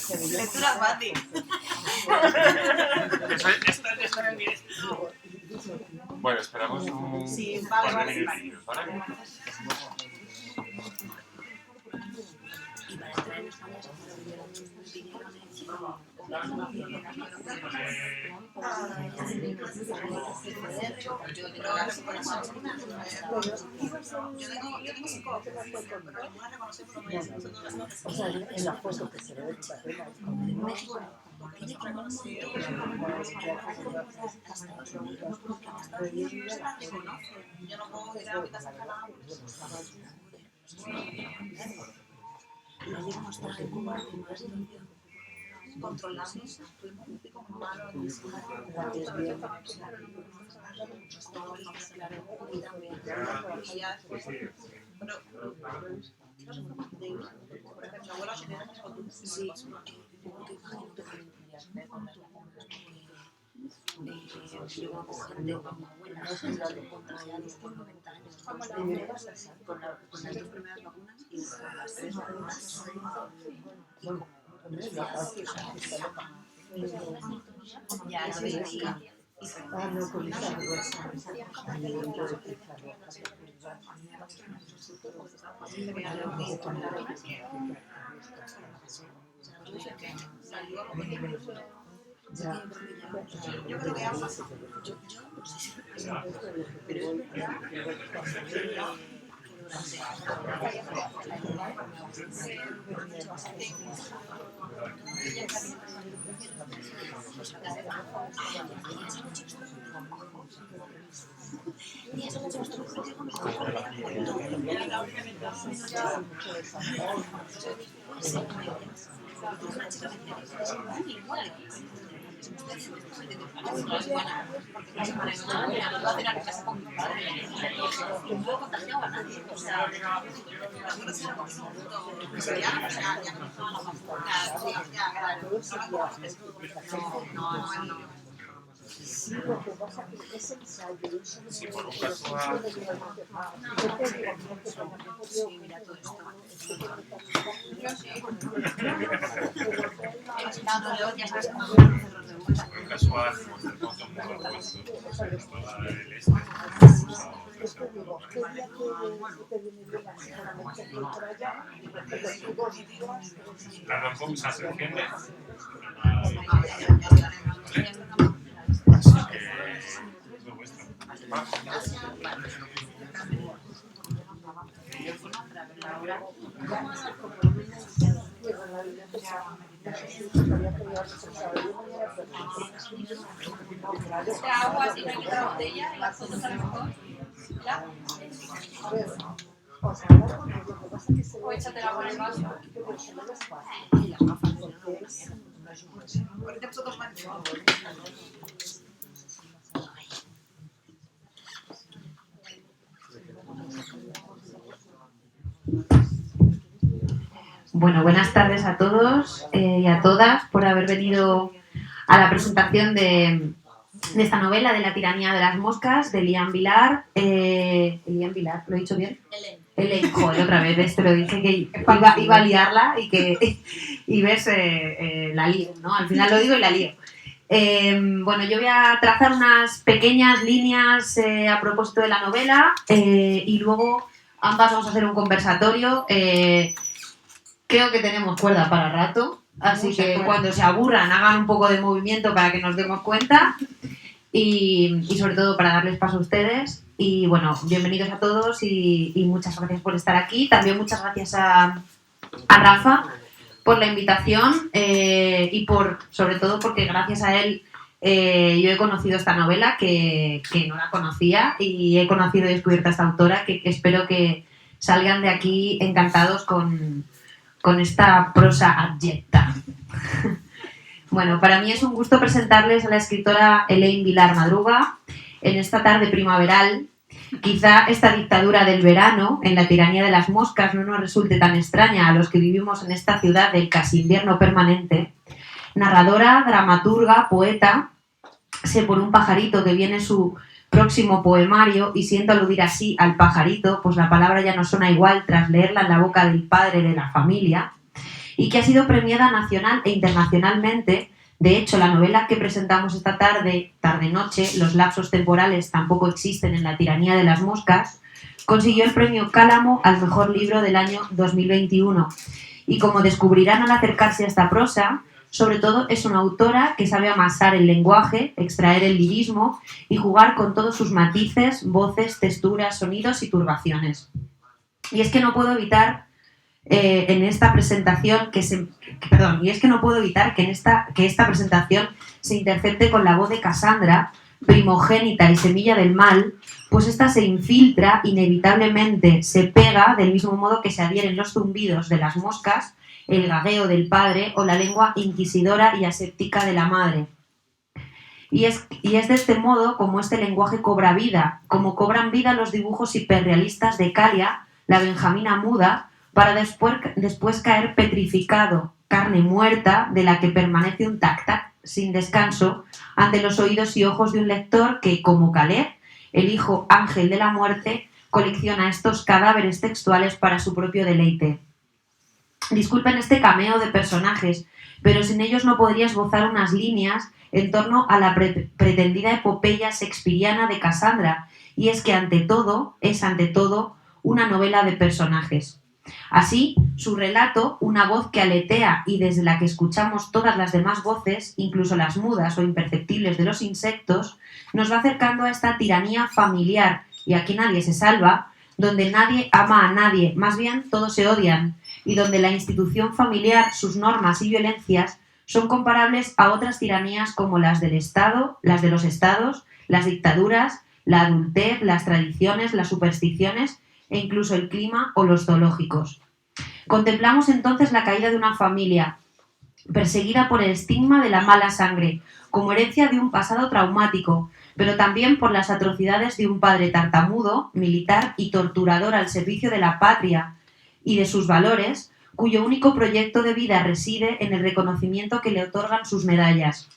Lectura fácil. Está en directo. Bueno, esperamos un par de minutillos, ¿vale? Y para entrar en España se puede enviar un dinero O sea, en la foto que se ve en México. Yo no puedo ir a mi casa y allí como está en Cuba en una situación controlando como malo y también ya pero por ejemplo mi abuela se queda con tu sí porque imagino que tendrías que ver con las vacunas yo con gente con mi abuela contagiados por 90 años con las dos primeras vacunas y con las 3 vacunas ya no veía yo creo que ambas yo no sé si pero es verdad Sí, lo que pasa es que ese ensayo Sí, por un casual. sí, mira todo esto. Ya sabes cómo Por un casual, como se ponga un poco puesto, toda el este. La ramposa se enciende. Así que es lo vuestro. Agua, si no hay que la botella y las fotos a lo mejor. ¿Ya? O échate agua en el vaso. Bueno, buenas tardes a todos y a todas por haber venido a la presentación de esta novela de La tiranía de las moscas de Eliane Vilar. Eliane Vilar, ¿lo he dicho bien? Elaine, joder, otra vez, ¿ves? Te lo dije que iba a liarla y ves, la lío, ¿no? Al final lo digo y la lío. Bueno, yo voy a trazar unas pequeñas líneas a propósito de la novela y luego ambas vamos a hacer un conversatorio. Creo que tenemos cuerda para rato, así que cuando se aburran hagan un poco de movimiento para que nos demos cuenta y sobre todo para darles paso a ustedes. Y bueno, bienvenidos a todos y muchas gracias por estar aquí. También muchas gracias a Rafa por la invitación y sobre todo porque gracias a él yo he conocido esta novela que no la conocía y he conocido y descubierto a esta autora que espero que salgan de aquí encantados con esta prosa abyecta. Bueno, para mí es un gusto presentarles a la escritora Eliane Vilar Madruga en esta tarde primaveral. Quizá esta dictadura del verano, en la tiranía de las moscas, no nos resulte tan extraña a los que vivimos en esta ciudad del casi invierno permanente. Narradora, dramaturga, poeta, sé por un pajarito que viene su próximo poemario y siento aludir así al pajarito, pues la palabra ya no suena igual tras leerla en la boca del padre de la familia. y que ha sido premiada nacional e internacionalmente. De hecho, la novela que presentamos esta tarde-noche, Los lapsos temporales tampoco existen en la tiranía de las moscas, consiguió el premio Cálamo al mejor libro del año 2021. Y como descubrirán al acercarse a esta prosa, sobre todo es una autora que sabe amasar el lenguaje, extraer el lirismo y jugar con todos sus matices, voces, texturas, sonidos y turbaciones. Y es que no puedo evitar en esta presentación que esta presentación se intercepte con la voz de Cassandra, primogénita y semilla del mal, pues esta se infiltra inevitablemente, se pega del mismo modo que se adhieren los zumbidos de las moscas, el gagueo del padre o la lengua inquisidora y aséptica de la madre. Y es de este modo como este lenguaje cobra vida, como cobran vida los dibujos hiperrealistas de Calia, la benjamina muda, para después caer petrificado, carne muerta de la que permanece un tac-tac sin descanso ante los oídos y ojos de un lector que, como Caleb, el hijo ángel de la muerte, colecciona estos cadáveres textuales para su propio deleite. Disculpen este cameo de personajes, pero sin ellos no podría esbozar unas líneas en torno a la pretendida epopeya shakespeariana de Cassandra, y es que ante todo una novela de personajes. Así, su relato, una voz que aletea y desde la que escuchamos todas las demás voces, incluso las mudas o imperceptibles de los insectos, nos va acercando a esta tiranía familiar, y aquí nadie se salva, donde nadie ama a nadie, más bien todos se odian, y donde la institución familiar, sus normas y violencias son comparables a otras tiranías como las del Estado, las de los estados, las dictaduras, la adultez, las tradiciones, las supersticiones e incluso el clima o los zoológicos. Contemplamos entonces la caída de una familia perseguida por el estigma de la mala sangre, como herencia de un pasado traumático, pero también por las atrocidades de un padre tartamudo, militar y torturador al servicio de la patria y de sus valores, cuyo único proyecto de vida reside en el reconocimiento que le otorgan sus medallas.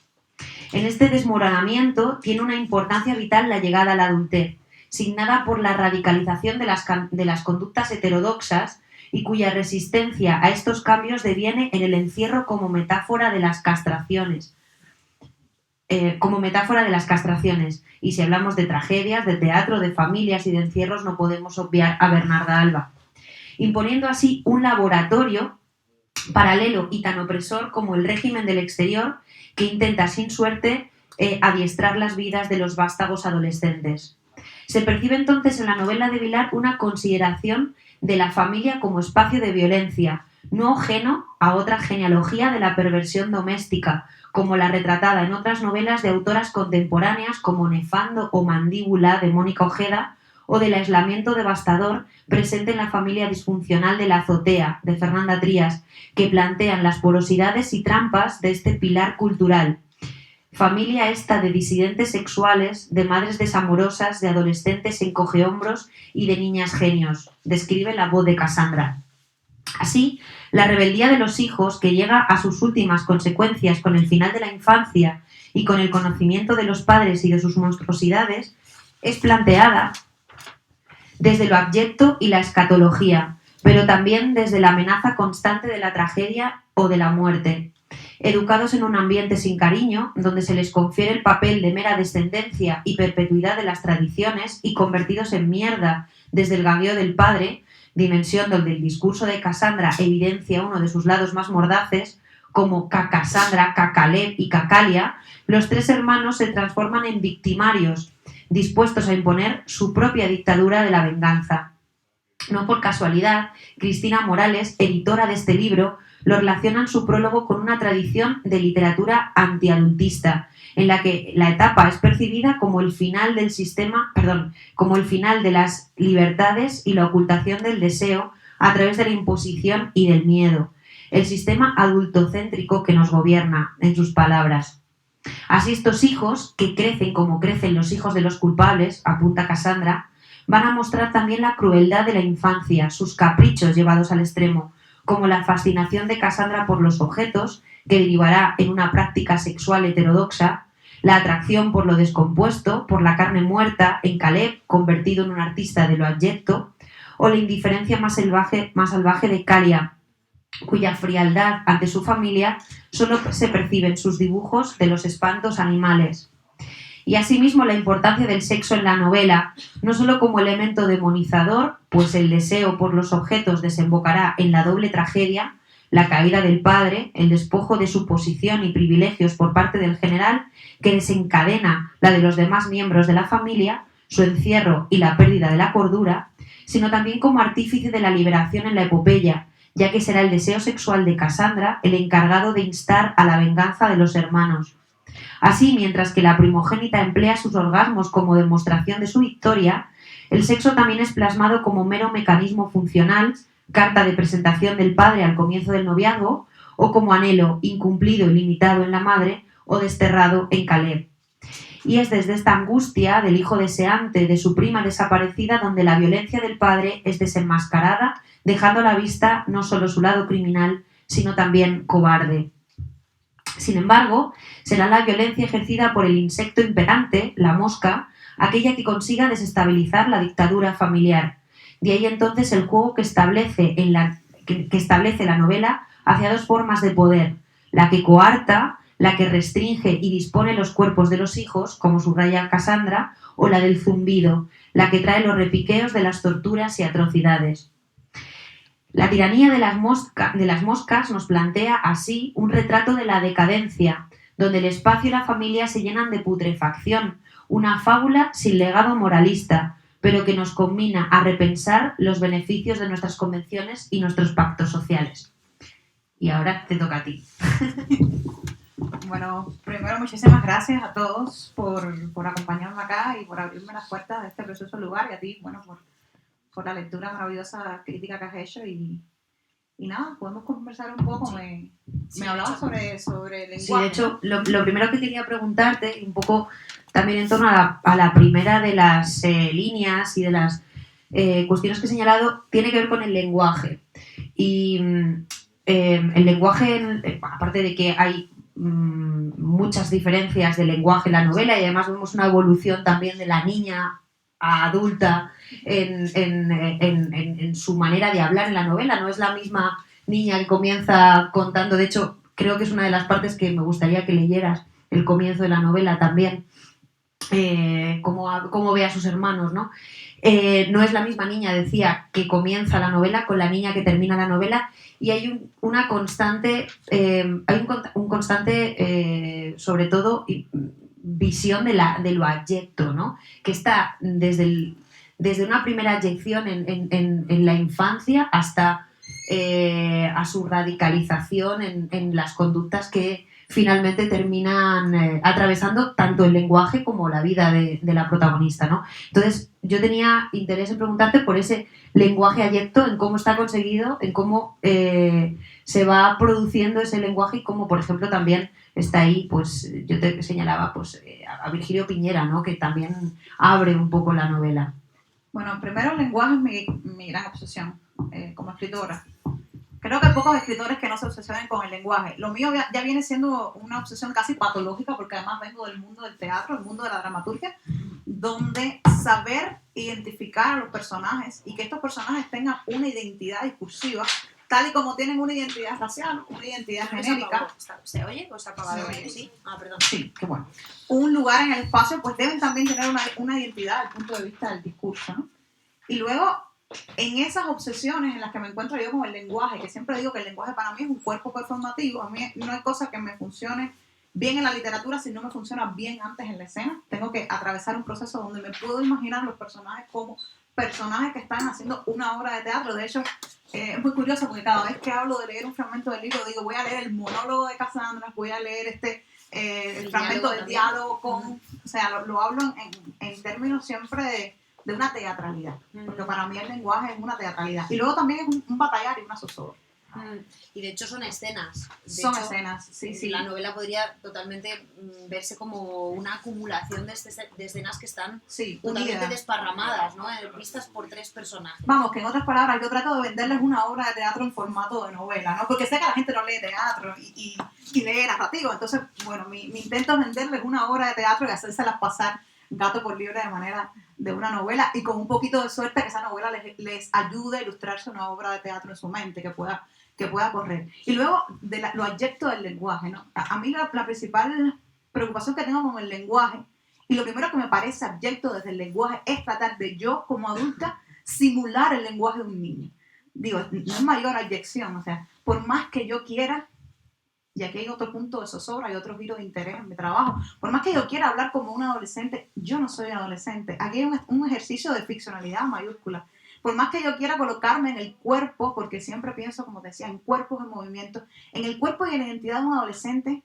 En este desmoronamiento tiene una importancia vital la llegada a la adultez, signada por la radicalización de las conductas heterodoxas y cuya resistencia a estos cambios deviene en el encierro como metáfora de las castraciones. Y si hablamos de tragedias, de teatro, de familias y de encierros, no podemos obviar a Bernarda Alba, imponiendo así un laboratorio paralelo y tan opresor como el régimen del exterior que intenta sin suerte adiestrar las vidas de los vástagos adolescentes. Se percibe entonces en la novela de Vilar una consideración de la familia como espacio de violencia, no ajeno a otra genealogía de la perversión doméstica, como la retratada en otras novelas de autoras contemporáneas como Nefando o Mandíbula de Mónica Ojeda, o del aislamiento devastador presente en la familia disfuncional de La azotea de Fernanda Trías, que plantean las porosidades y trampas de este pilar cultural. Familia esta de disidentes sexuales, de madres desamorosas, de adolescentes encogehombros y de niñas genios, describe la voz de Cassandra. Así, la rebeldía de los hijos, que llega a sus últimas consecuencias con el final de la infancia y con el conocimiento de los padres y de sus monstruosidades, es planteada desde lo abyecto y la escatología, pero también desde la amenaza constante de la tragedia o de la muerte. Educados en un ambiente sin cariño, donde se les confiere el papel de mera descendencia y perpetuidad de las tradiciones y convertidos en mierda desde el gagueo del padre, dimensión donde el discurso de Cassandra evidencia uno de sus lados más mordaces, como Cassandra, Cacaleb y Cacalia, los tres hermanos se transforman en victimarios, dispuestos a imponer su propia dictadura de la venganza. No por casualidad, Cristina Morales, editora de este libro, lo relaciona en su prólogo con una tradición de literatura antiadultista, en la que la etapa es percibida como el final del como el final de las libertades y la ocultación del deseo a través de la imposición y del miedo, el sistema adultocéntrico que nos gobierna, en sus palabras. Así estos hijos, que crecen como crecen los hijos de los culpables, apunta Cassandra, van a mostrar también la crueldad de la infancia, sus caprichos llevados al extremo, como la fascinación de Cassandra por los objetos, que derivará en una práctica sexual heterodoxa, la atracción por lo descompuesto, por la carne muerta en Caleb, convertido en un artista de lo abyecto, o la indiferencia más salvaje de Calia, cuya frialdad ante su familia solo se percibe en sus dibujos de los espantos animales. Y asimismo la importancia del sexo en la novela, no solo como elemento demonizador, pues el deseo por los objetos desembocará en la doble tragedia, la caída del padre, el despojo de su posición y privilegios por parte del general, que desencadena la de los demás miembros de la familia, su encierro y la pérdida de la cordura, sino también como artífice de la liberación en la epopeya, ya que será el deseo sexual de Casandra el encargado de instar a la venganza de los hermanos. Así, mientras que la primogénita emplea sus orgasmos como demostración de su victoria, el sexo también es plasmado como mero mecanismo funcional, carta de presentación del padre al comienzo del noviazgo, o como anhelo incumplido y limitado en la madre o desterrado en Caleb. Y es desde esta angustia del hijo deseante de su prima desaparecida donde la violencia del padre es desenmascarada, dejando a la vista no solo su lado criminal, sino también cobarde. Sin embargo, será la violencia ejercida por el insecto imperante, la mosca, aquella que consiga desestabilizar la dictadura familiar. De ahí entonces el juego que establece la novela hacia dos formas de poder, la que coarta, la que restringe y dispone los cuerpos de los hijos, como subraya Casandra, o la del zumbido, la que trae los repiqueos de las torturas y atrocidades. La tiranía de las moscas nos plantea así un retrato de la decadencia, donde el espacio y la familia se llenan de putrefacción, una fábula sin legado moralista, pero que nos conmina a repensar los beneficios de nuestras convenciones y nuestros pactos sociales. Y ahora te toca a ti. Bueno, primero muchísimas gracias a todos por acompañarme acá y por abrirme las puertas de este precioso lugar, y a ti, bueno, por la lectura maravillosa crítica que has hecho, y nada, podemos conversar un poco. Me hablabas sobre el lenguaje. Sí, de hecho, lo primero que quería preguntarte, un poco también en torno a la primera de las líneas y de las cuestiones que he señalado, tiene que ver con el lenguaje. Y el lenguaje, aparte de que hay muchas diferencias de lenguaje en la novela, y además vemos una evolución también de la niña a adulta en su manera de hablar en la novela. No es la misma niña que comienza contando, de hecho creo que es una de las partes que me gustaría que leyeras, el comienzo de la novela también, cómo ve a sus hermanos, ¿no? No es la misma niña, decía, que comienza la novela con la niña que termina la novela, y hay una constante, un constante, sobre todo, visión de lo abyecto, ¿no? Que está desde una primera abyección en la infancia hasta a su radicalización en las conductas que finalmente terminan atravesando tanto el lenguaje como la vida de la protagonista, ¿no? Entonces, yo tenía interés en preguntarte por ese lenguaje abyecto, en cómo está conseguido, en cómo se va produciendo ese lenguaje, y cómo, por ejemplo, también está ahí, pues yo te señalaba pues, a Virgilio Piñera, ¿no? Que también abre un poco la novela. Bueno, primero el lenguaje es mi gran obsesión como escritora. Creo que hay pocos escritores que no se obsesionen con el lenguaje. Lo mío ya viene siendo una obsesión casi patológica, porque además vengo del mundo del teatro, del mundo de la dramaturgia, donde saber identificar a los personajes y que estos personajes tengan una identidad discursiva, tal y como tienen una identidad racial, una identidad genérica. ¿Se oye o se ha apagado? ¿Sí? Ah, perdón. Sí, qué bueno. Un lugar en el espacio, pues deben también tener una identidad desde el punto de vista del discurso, ¿no? Y luego, en esas obsesiones en las que me encuentro yo con el lenguaje, que siempre digo que el lenguaje para mí es un cuerpo performativo, a mí no hay cosa que me funcione bien en la literatura si no me funciona bien antes en la escena. Tengo que atravesar un proceso donde me puedo imaginar los personajes como personajes que están haciendo una obra de teatro. De hecho, es muy curioso porque cada vez que hablo de leer un fragmento del libro, digo, voy a leer el monólogo de Casandra, voy a leer el fragmento del diálogo con... O sea, lo hablo en términos siempre de una teatralidad, porque para mí el lenguaje es una teatralidad. Y luego también es un batallar y una zozobra. Y de hecho son escenas. Son escenas, sí. La novela podría totalmente verse como una acumulación de escenas que están totalmente desparramadas, ¿no? Vistas por tres personajes. Vamos, que en otras palabras yo trato de venderles una obra de teatro en formato de novela, ¿no? Porque sé que la gente no lee teatro y lee narrativo. Entonces, bueno, mi intento es venderles una obra de teatro y hacérselas pasar gato por liebre de manera de una novela, y con un poquito de suerte que esa novela les ayude a ilustrarse una obra de teatro en su mente, que pueda que pueda correr. Y luego, lo abyecto del lenguaje, ¿no? A mí la principal preocupación que tengo con el lenguaje, y lo primero que me parece abyecto desde el lenguaje, es tratar de yo, como adulta, simular el lenguaje de un niño. Digo, no es mayor abyección, o sea, por más que yo quiera, y aquí hay otro punto de zozobra y otro giro de interés en mi trabajo, por más que yo quiera hablar como un adolescente, yo no soy adolescente. Aquí hay un ejercicio de ficcionalidad mayúscula. Por más que yo quiera colocarme en el cuerpo, porque siempre pienso, como te decía, en cuerpos en movimiento, en el cuerpo y en la identidad de un adolescente,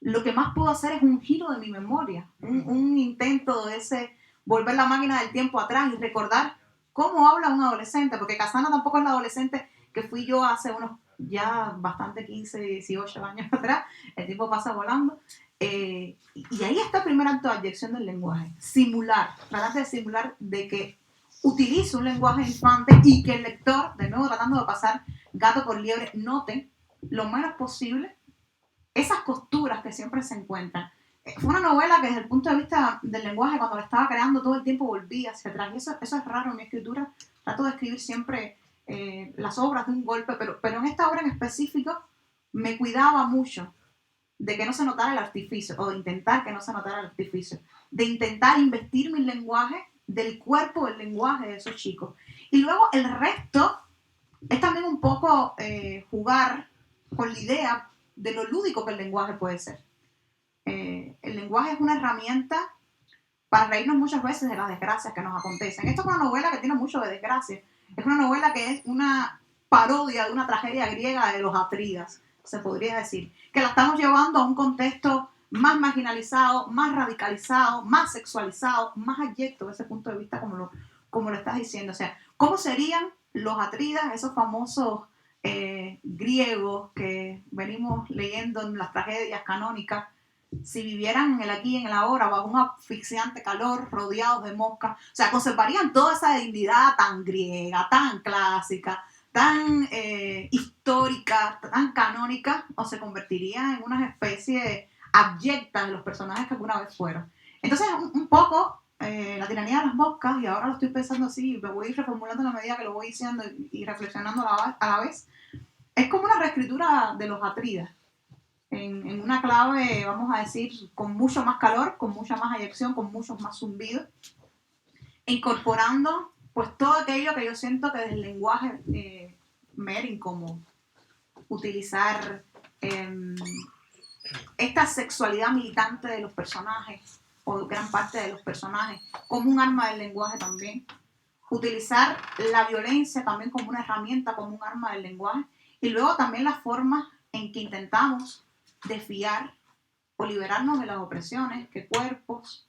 lo que más puedo hacer es un giro de mi memoria, un intento de ese volver la máquina del tiempo atrás y recordar cómo habla un adolescente, porque Casandra tampoco es la adolescente que fui yo hace unos ya bastante 15, 18 años atrás. El tiempo pasa volando. Y ahí está el primer acto de abyección del lenguaje. Simular, tratar de simular de que utilizo un lenguaje infante y que el lector, de nuevo tratando de pasar gato por liebre, note lo menos posible esas costuras que siempre se encuentran. Fue una novela que desde el punto de vista del lenguaje, cuando la estaba creando, todo el tiempo volvía hacia atrás. Y eso es raro en mi escritura. Trato de escribir siempre las obras de un golpe, pero en esta obra en específico me cuidaba mucho de que no se notara el artificio, o de intentar que no se notara el artificio, de intentar investir mi lenguaje del cuerpo del lenguaje de esos chicos. Y luego el resto es también un poco jugar con la idea de lo lúdico que el lenguaje puede ser. El lenguaje es una herramienta para reírnos muchas veces de las desgracias que nos acontecen. Esto es una novela que tiene mucho de desgracia. Es una novela que es una parodia de una tragedia griega de los Atridas, se podría decir, que la estamos llevando a un contexto más marginalizado, más radicalizado, más sexualizado, más abyecto desde ese punto de vista, como lo estás diciendo. O sea, ¿cómo serían los Atridas, esos famosos griegos que venimos leyendo en las tragedias canónicas, si vivieran en el aquí y en el ahora, bajo un asfixiante calor, rodeados de moscas? O sea, conservarían toda esa dignidad tan griega, tan clásica, tan histórica, tan canónica, o se convertirían en unas especies abyectas de los personajes que alguna vez fueron. Entonces, un poco la tiranía de las moscas, y ahora lo estoy pensando así, me voy reformulando a la medida que lo voy diciendo y reflexionando a la vez, es como una reescritura de los Atridas, en una clave, vamos a decir, con mucho más calor, con mucha más eyección, con muchos más zumbidos, incorporando pues todo aquello que yo siento que desde el lenguaje me era incómodo. Utilizar esta sexualidad militante de los personajes, o gran parte de los personajes, como un arma del lenguaje también. Utilizar la violencia también como una herramienta, como un arma del lenguaje. Y luego también las formas en que intentamos desviar o liberarnos de las opresiones que cuerpos,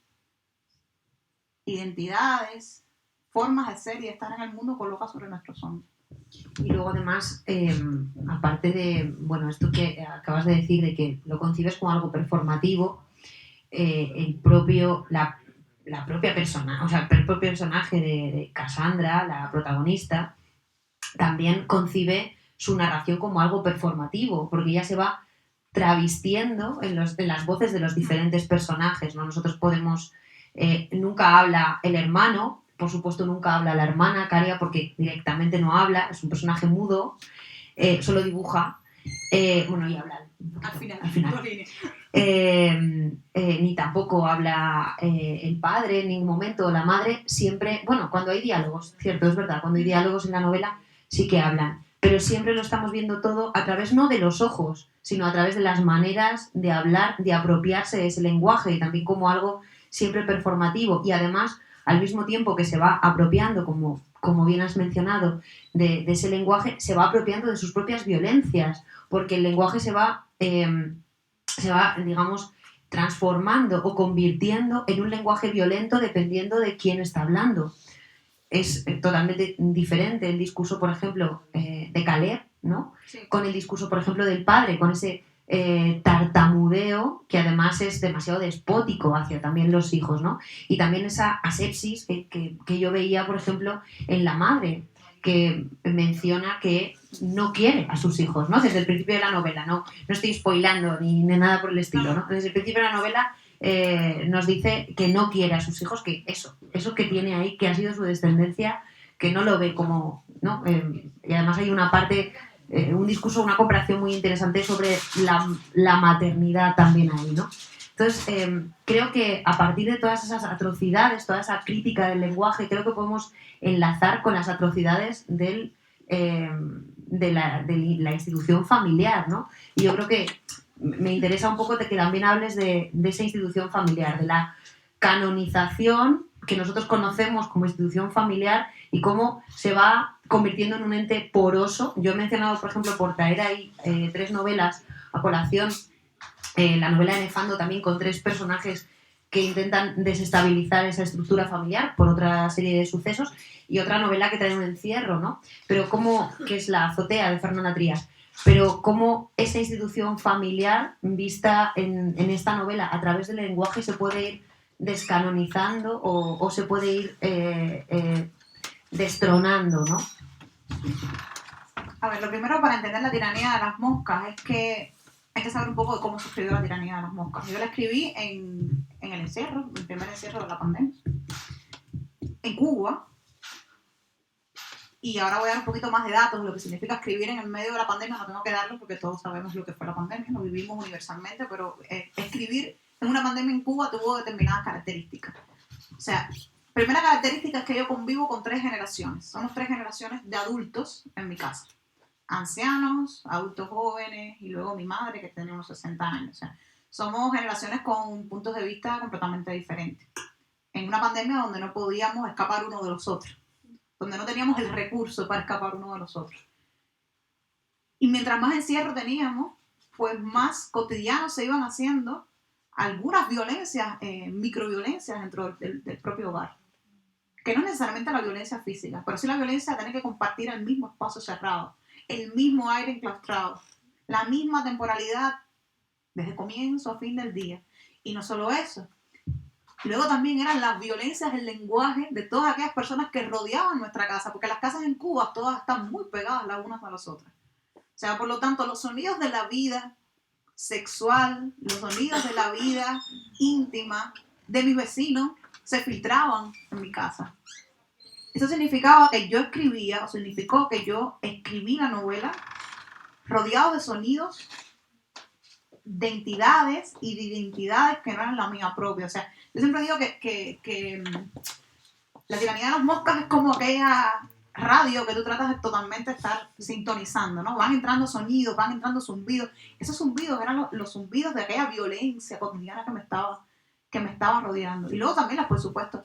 identidades, formas de ser y de estar en el mundo coloca sobre nuestros hombros. Y luego además, aparte de, bueno, esto que acabas de decir, de que lo concibes como algo performativo, la propia persona, o sea, el propio personaje de Casandra, la protagonista, también concibe su narración como algo performativo, porque ella se va travestiendo en las voces de los diferentes personajes, ¿no? Nosotros podemos, nunca habla el hermano, por supuesto nunca habla la hermana, Caria, porque directamente no habla, es un personaje mudo, solo dibuja, y habla Al final. Ni tampoco habla el padre en ningún momento, la madre, siempre, bueno, cuando hay diálogos, cierto, es verdad, cuando hay diálogos en la novela sí que hablan, pero siempre lo estamos viendo todo a través no de los ojos, sino a través de las maneras de hablar, de apropiarse de ese lenguaje, y también como algo siempre performativo, y además al mismo tiempo que se va apropiando, como bien has mencionado, de ese lenguaje, se va apropiando de sus propias violencias, porque el lenguaje se va, digamos, transformando o convirtiendo en un lenguaje violento dependiendo de quién está hablando. Es totalmente diferente el discurso, por ejemplo, de Caleb, ¿no? Sí. Con el discurso, por ejemplo, del padre, con ese tartamudeo que además es demasiado despótico hacia también los hijos, ¿no? Y también esa asepsis que yo veía, por ejemplo, en la madre, que menciona que no quiere a sus hijos, ¿no? Desde el principio de la novela, no estoy spoilando ni nada por el estilo, ¿no? Desde el principio de la novela nos dice que no quiere a sus hijos, que eso que tiene ahí, que ha sido su descendencia, que no lo ve como, ¿no? Y además hay una parte un discurso, una comparación muy interesante sobre la maternidad también ahí, ¿no? Entonces, creo que a partir de todas esas atrocidades, toda esa crítica del lenguaje, creo que podemos enlazar con las atrocidades de la institución familiar, ¿no? Y yo creo que me interesa un poco de que también hables de esa institución familiar, de la canonización que nosotros conocemos como institución familiar y cómo se va convirtiendo en un ente poroso. Yo he mencionado, por ejemplo, por traer ahí 3 novelas a colación, la novela de Nefando también con 3 personajes que intentan desestabilizar esa estructura familiar por otra serie de sucesos, y otra novela que trae un encierro, ¿no? Pero que es La azotea, de Fernanda Trías. Pero cómo esa institución familiar vista en esta novela a través del lenguaje se puede ir descanonizando o se puede ir destronando, ¿no? A ver, lo primero para entender la tiranía de las moscas es que hay que saber un poco de cómo se escribió la tiranía de las moscas. Yo la escribí en el encierro, el primer encierro de la pandemia, en Cuba. Y ahora voy a dar un poquito más de datos de lo que significa escribir en el medio de la pandemia. No tengo que darlo porque todos sabemos lo que fue la pandemia, lo vivimos universalmente, pero escribir en una pandemia en Cuba tuvo determinadas características. O sea, primera característica es que yo convivo con 3 generaciones. Somos 3 generaciones de adultos en mi casa. Ancianos, adultos jóvenes y luego mi madre que tiene unos 60 años. O sea, somos generaciones con puntos de vista completamente diferentes. En una pandemia donde no podíamos escapar uno de los otros, donde no teníamos el recurso para escapar uno de los otros. Y mientras más encierro teníamos, pues más cotidianos se iban haciendo algunas violencias, microviolencias dentro del propio hogar. Que no es necesariamente la violencia física, pero sí la violencia de tener que compartir el mismo espacio cerrado, el mismo aire enclaustrado, la misma temporalidad desde comienzo a fin del día. Y no solo eso, luego también eran las violencias del lenguaje de todas aquellas personas que rodeaban nuestra casa, porque las casas en Cuba todas están muy pegadas las unas a las otras. O sea, por lo tanto, los sonidos de la vida sexual, los sonidos de la vida íntima de mis vecinos se filtraban en mi casa. Eso significaba que yo escribía, o significó que yo escribí la novela rodeado de sonidos de entidades y de identidades que no eran la mía propia. O sea, yo siempre digo que la tiranía de las moscas es como aquella radio que tú tratas de totalmente estar sintonizando, ¿no? Van entrando sonidos, van entrando zumbidos. Esos zumbidos eran los zumbidos de aquella violencia cotidiana que me estaba rodeando. Y luego también, por supuesto,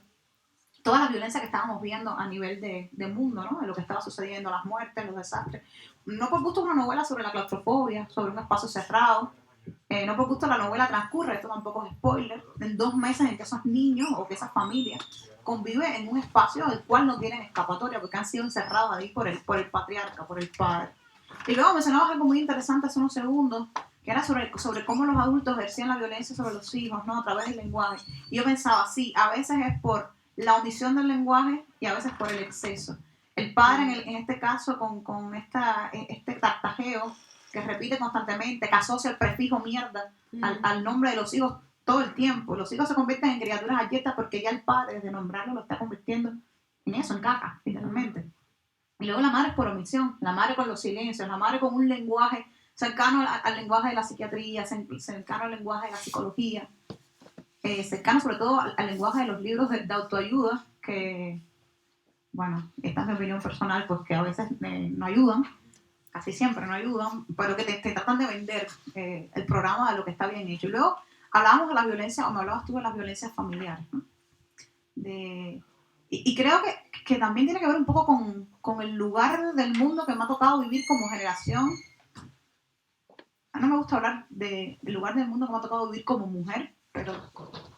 toda la violencia que estábamos viendo a nivel de mundo, ¿no? De lo que estaba sucediendo, las muertes, los desastres. No por gusto una novela sobre la claustrofobia, sobre un espacio cerrado. No por gusto la novela transcurre, esto tampoco es spoiler, en 2 meses en que esos niños o que esas familias conviven en un espacio del cual no tienen escapatoria porque han sido encerrados ahí por el patriarca, por el padre. Y luego mencionabas algo muy interesante hace unos segundos, que era sobre cómo los adultos ejercían la violencia sobre los hijos, ¿no? A través del lenguaje. Y yo pensaba, sí, a veces es por la omisión del lenguaje y a veces por el exceso. El padre en este caso con este tartajeo que repite constantemente, que asocia el prefijo mierda al nombre de los hijos todo el tiempo. Los hijos se convierten en criaturas ayetas porque ya el padre, desde nombrarlo, lo está convirtiendo en eso, en caca, literalmente. Y luego la madre es por omisión, la madre con los silencios, la madre con un lenguaje cercano al lenguaje de la psiquiatría, cercano al lenguaje de la psicología, cercano sobre todo al lenguaje de los libros de autoayuda, que, bueno, esta es mi opinión personal, pues que a veces no ayudan, casi siempre no ayudan, pero que te tratan de vender el programa de lo que está bien hecho. Y luego hablábamos de la violencia, o me hablabas tú de las violencias familiares, ¿no? Y creo que también tiene que ver un poco con el lugar del mundo que me ha tocado vivir como generación. No me gusta hablar del lugar del mundo que me ha tocado vivir como mujer, pero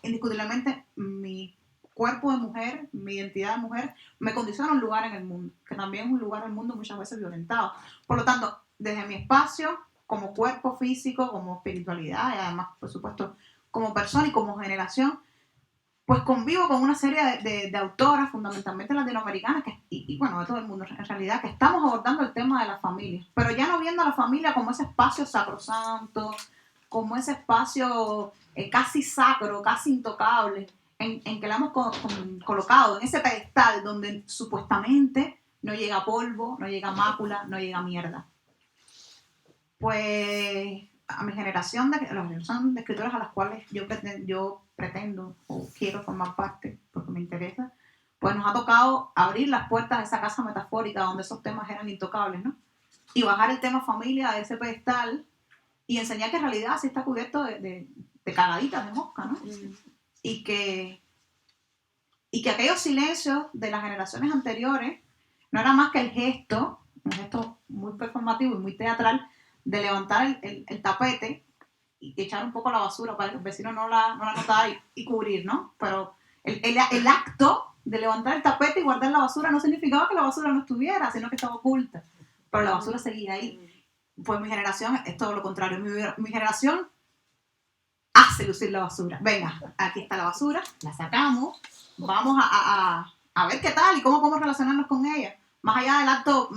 indiscutiblemente mi cuerpo de mujer, mi identidad de mujer, me condiciona un lugar en el mundo, que también es un lugar del mundo muchas veces violentado. Por lo tanto, desde mi espacio, como cuerpo físico, como espiritualidad, y además, por supuesto, como persona y como generación, pues convivo con una serie de autoras, fundamentalmente latinoamericanas, y bueno, de todo el mundo en realidad, que estamos abordando el tema de la familia, pero ya no viendo a la familia como ese espacio sacrosanto, como ese espacio casi sacro, casi intocable, en que la hemos colocado en ese pedestal donde supuestamente no llega polvo, no llega mácula, no llega mierda. pues a mi generación, son de escritores a las cuales yo pretendo o quiero formar parte, porque me interesa, pues nos ha tocado abrir las puertas de esa casa metafórica donde esos temas eran intocables, ¿no? Y bajar el tema familia de ese pedestal y enseñar que en realidad sí está cubierto de cagaditas de mosca, ¿no? Y que aquellos silencios de las generaciones anteriores no era más que el gesto, un gesto muy performativo y muy teatral, de levantar el tapete y echar un poco la basura para que el vecino no la notara y cubrir, ¿no? Pero el acto de levantar el tapete y guardar la basura no significaba que la basura no estuviera, sino que estaba oculta. Pero la basura seguía ahí. Pues mi generación es todo lo contrario. Mi generación hace lucir la basura. Venga, aquí está la basura, la sacamos, vamos a ver qué tal y cómo podemos relacionarnos con ella. Más allá del acto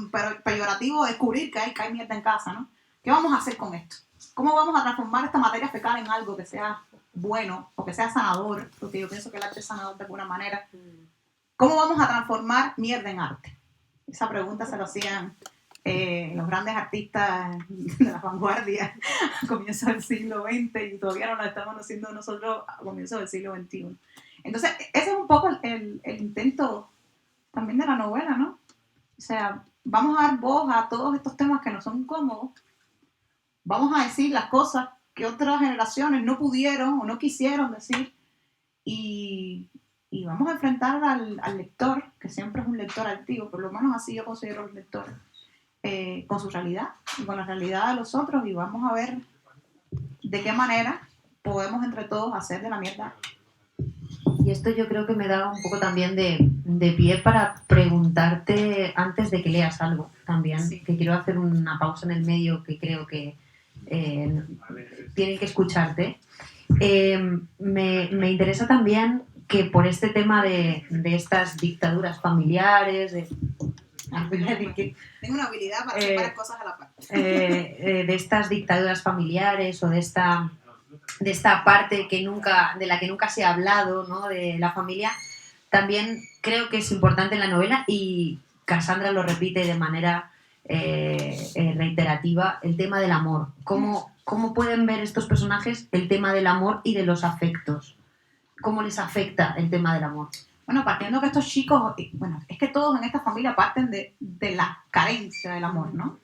peyorativo de descubrir que hay mierda en casa, ¿no? ¿Qué vamos a hacer con esto? ¿Cómo vamos a transformar esta materia fecal en algo que sea bueno o que sea sanador? Porque yo pienso que el arte es sanador de alguna manera. ¿Cómo vamos a transformar mierda en arte? Esa pregunta se lo hacían los grandes artistas de la vanguardia a comienzos del siglo XX y todavía no la estamos haciendo nosotros a comienzos del siglo XXI. Entonces, ese es un poco el intento también de la novela, ¿no? O sea, vamos a dar voz a todos estos temas que nos son incómodos. Vamos a decir las cosas que otras generaciones no pudieron o no quisieron decir y vamos a enfrentar al lector, que siempre es un lector activo, por lo menos así yo considero los lectores, con su realidad y con la realidad de los otros, y vamos a ver de qué manera podemos entre todos hacer de la mierda. Y esto yo creo que me da un poco también de pie para preguntarte antes de que leas algo también, sí. Que quiero hacer una pausa en el medio que creo que tienen que escucharte. Me interesa también que por este tema de estas dictaduras familiares, tengo una habilidad para separar cosas a la par. De estas dictaduras familiares o de esta parte de la que nunca se ha hablado, ¿no? De la familia, también creo que es importante en la novela, y Cassandra lo repite de manera reiterativa, el tema del amor. ¿Cómo pueden ver estos personajes el tema del amor y de los afectos? ¿Cómo les afecta el tema del amor? Bueno, partiendo que estos chicos, bueno, es que todos en esta familia parten de la carencia del amor, ¿no?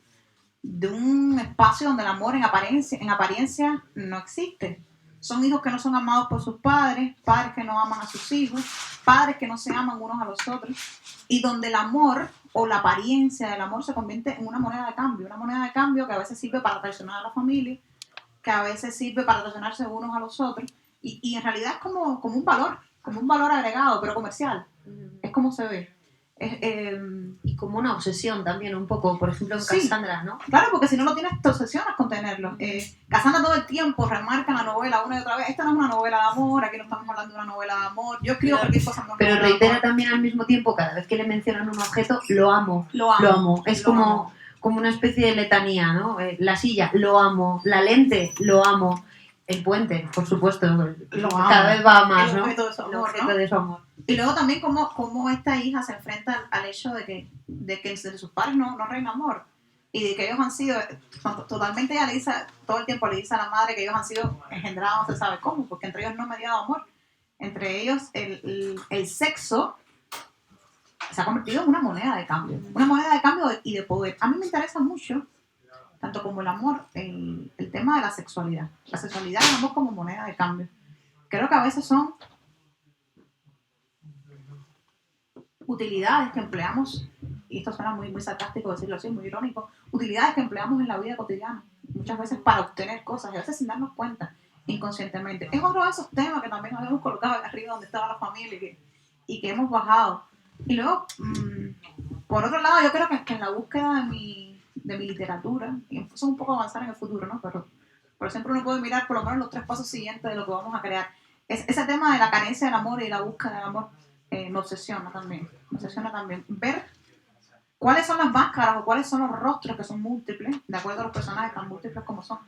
De un espacio donde el amor en apariencia no existe. Son hijos que no son amados por sus padres, padres que no aman a sus hijos, padres que no se aman unos a los otros, y donde el amor o la apariencia del amor se convierte en una moneda de cambio que a veces sirve para traicionar a la familia, que a veces sirve para traicionarse unos a los otros, y en realidad es como un valor agregado, pero comercial. Es como se ve. Y como una obsesión también un poco, por ejemplo en Cassandra, ¿no? Claro, porque si no lo tienes te obsesionas con tenerlo. Cassandra todo el tiempo remarca en la novela una y otra vez: esta no es una novela de amor, aquí no estamos hablando de una novela de amor, yo escribo cualquier cosa. Pero reitera también al mismo tiempo, cada vez que le mencionan un objeto, lo amo. Es como una especie de letanía, ¿no? La silla, lo amo. La lente, lo amo. El puente, por supuesto, cada vez va más, ¿no? El objeto de su amor. Y luego también cómo esta hija se enfrenta al hecho de que de sus padres no reina amor, y de que ellos han sido totalmente, ella le dice todo el tiempo, le dice a la madre que ellos han sido engendrados no se sabe cómo, porque entre ellos no ha mediado amor. Entre ellos el sexo se ha convertido en una moneda de cambio y de poder. A mí me interesa mucho, tanto como el amor, el tema de la sexualidad y el amor como moneda de cambio. Creo que a veces son utilidades que empleamos, y esto suena muy, muy sarcástico decirlo así, muy irónico, utilidades que empleamos en la vida cotidiana, muchas veces para obtener cosas, y a veces sin darnos cuenta, inconscientemente. Es otro de esos temas que también habíamos colocado arriba donde estaba la familia y que hemos bajado. Y luego, por otro lado, yo creo que en la búsqueda de mi literatura, y eso es un poco avanzar en el futuro, ¿no? Pero siempre uno puede mirar por lo menos los 3 pasos siguientes de lo que vamos a crear. Ese tema de la carencia del amor y la búsqueda del amor me obsesiona también. Ver cuáles son las máscaras o cuáles son los rostros que son múltiples, de acuerdo a los personajes tan múltiples como son,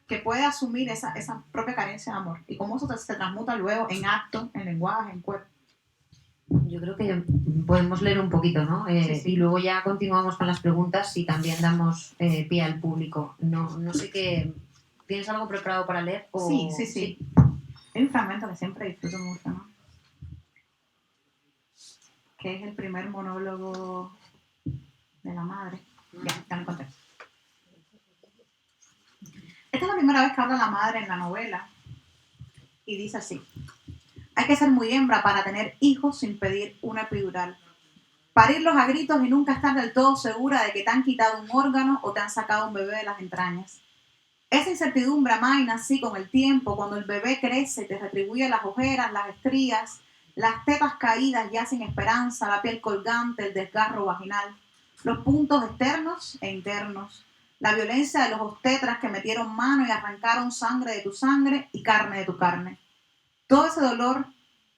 que puede asumir esa propia carencia de amor, y cómo eso se transmuta luego en acto, en lenguaje, en cuerpo. Yo creo que podemos leer un poquito, ¿no? Sí. Y luego ya continuamos con las preguntas y también damos pie al público. No sé qué... ¿Tienes algo preparado para leer? O... Sí. Hay un fragmento que siempre disfruto mucho, ¿no? Que es el primer monólogo de la madre. Ya lo encontré. Esta es la primera vez que habla la madre en la novela. Y dice así: hay que ser muy hembra para tener hijos sin pedir una epidural. Parirlos a gritos y nunca estar del todo segura de que te han quitado un órgano o te han sacado un bebé de las entrañas. Esa incertidumbre amaina así con el tiempo, cuando el bebé crece, te retribuye las ojeras, las estrías, las tetas caídas ya sin esperanza, la piel colgante, el desgarro vaginal, los puntos externos e internos, la violencia de los obstetras que metieron mano y arrancaron sangre de tu sangre y carne de tu carne. Todo ese dolor,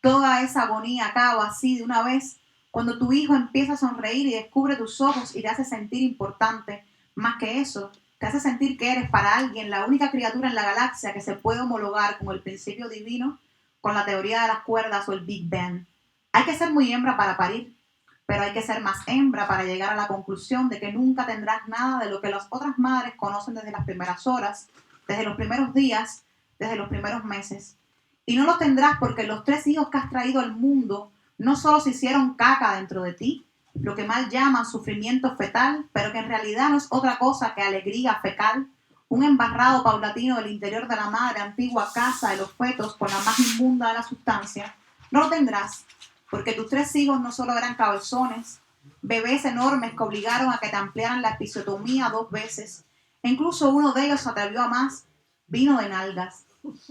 toda esa agonía acaba así de una vez cuando tu hijo empieza a sonreír y descubre tus ojos y te hace sentir importante. Más que eso, te hace sentir que eres para alguien la única criatura en la galaxia que se puede homologar con el principio divino, con la teoría de las cuerdas o el Big Bang. Hay que ser muy hembra para parir, pero hay que ser más hembra para llegar a la conclusión de que nunca tendrás nada de lo que las otras madres conocen desde las primeras horas, desde los primeros días, desde los primeros meses. Y no lo tendrás porque los 3 hijos que has traído al mundo no solo se hicieron caca dentro de ti, lo que mal llaman sufrimiento fetal, pero que en realidad no es otra cosa que alegría fecal, un embarrado paulatino del interior de la madre, antigua casa de los fetos por la más inmunda de la sustancia. No lo tendrás porque tus 3 hijos no solo eran cabezones, bebés enormes que obligaron a que te ampliaran la episiotomía 2 veces, e incluso uno de ellos se atrevió a más, vino de nalgas.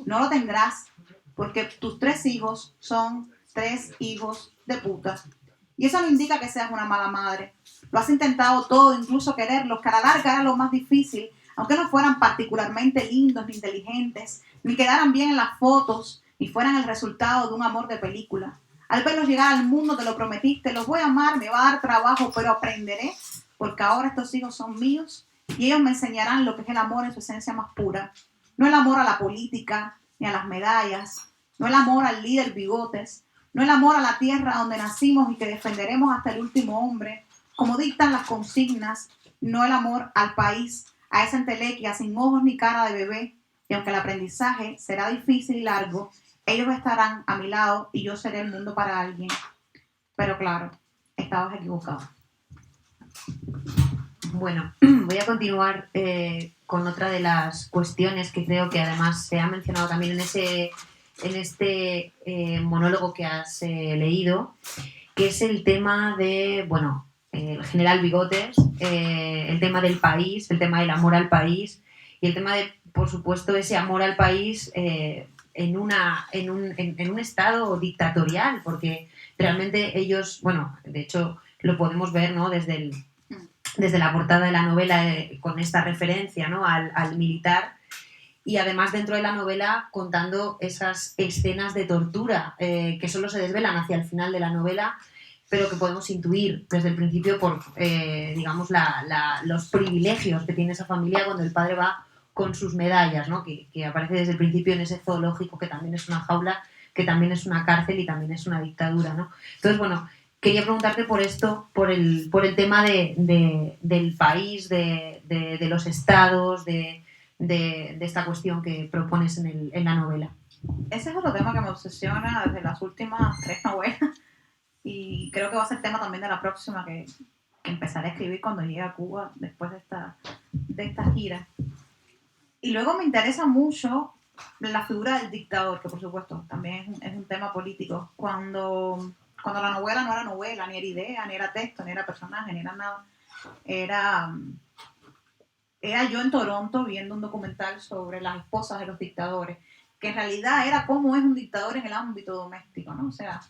No lo tendrás porque tus 3 hijos son 3 hijos de puta. Y eso no indica que seas una mala madre. Lo has intentado todo, incluso quererlos, que a la larga era lo más difícil, aunque no fueran particularmente lindos ni inteligentes, ni quedaran bien en las fotos, ni fueran el resultado de un amor de película. Al verlos llegar al mundo te lo prometiste: los voy a amar, me va a dar trabajo, pero aprenderé, porque ahora estos hijos son míos y ellos me enseñarán lo que es el amor en su esencia más pura. No el amor a la política, ni a las medallas, no el amor al líder bigotes, no el amor a la tierra donde nacimos y que defenderemos hasta el último hombre, como dictan las consignas, no el amor al país, a esa entelequia sin ojos ni cara de bebé, y aunque el aprendizaje será difícil y largo, ellos estarán a mi lado y yo seré el mundo para alguien. Pero claro, estabas equivocado. Bueno, voy a continuar con otra de las cuestiones que creo que además se ha mencionado también en este monólogo que has leído, que es el tema de, bueno, el general Bigotes, el tema del país, el tema del amor al país y el tema de, por supuesto, ese amor al país en un estado dictatorial, porque realmente ellos, bueno, de hecho lo podemos ver, ¿no?, desde la portada de la novela con esta referencia, ¿no?, al militar, y además dentro de la novela contando esas escenas de tortura que solo se desvelan hacia el final de la novela, pero que podemos intuir desde el principio por, digamos, los privilegios que tiene esa familia cuando el padre va con sus medallas, ¿no?, que aparece desde el principio en ese zoológico, que también es una jaula, que también es una cárcel y también es una dictadura, ¿no? Entonces, bueno, quería preguntarte por esto, por el tema del país, de los estados, de esta cuestión que propones en la novela. Ese es otro tema que me obsesiona desde las últimas 3 novelas y creo que va a ser tema también de la próxima que empezaré a escribir cuando llegue a Cuba después de esta gira. Y luego me interesa mucho la figura del dictador, que por supuesto también es un tema político. Cuando la novela no era novela, ni era idea, ni era texto, ni era personaje, ni era nada, era yo en Toronto viendo un documental sobre las esposas de los dictadores, que en realidad era cómo es un dictador en el ámbito doméstico, ¿no? O sea,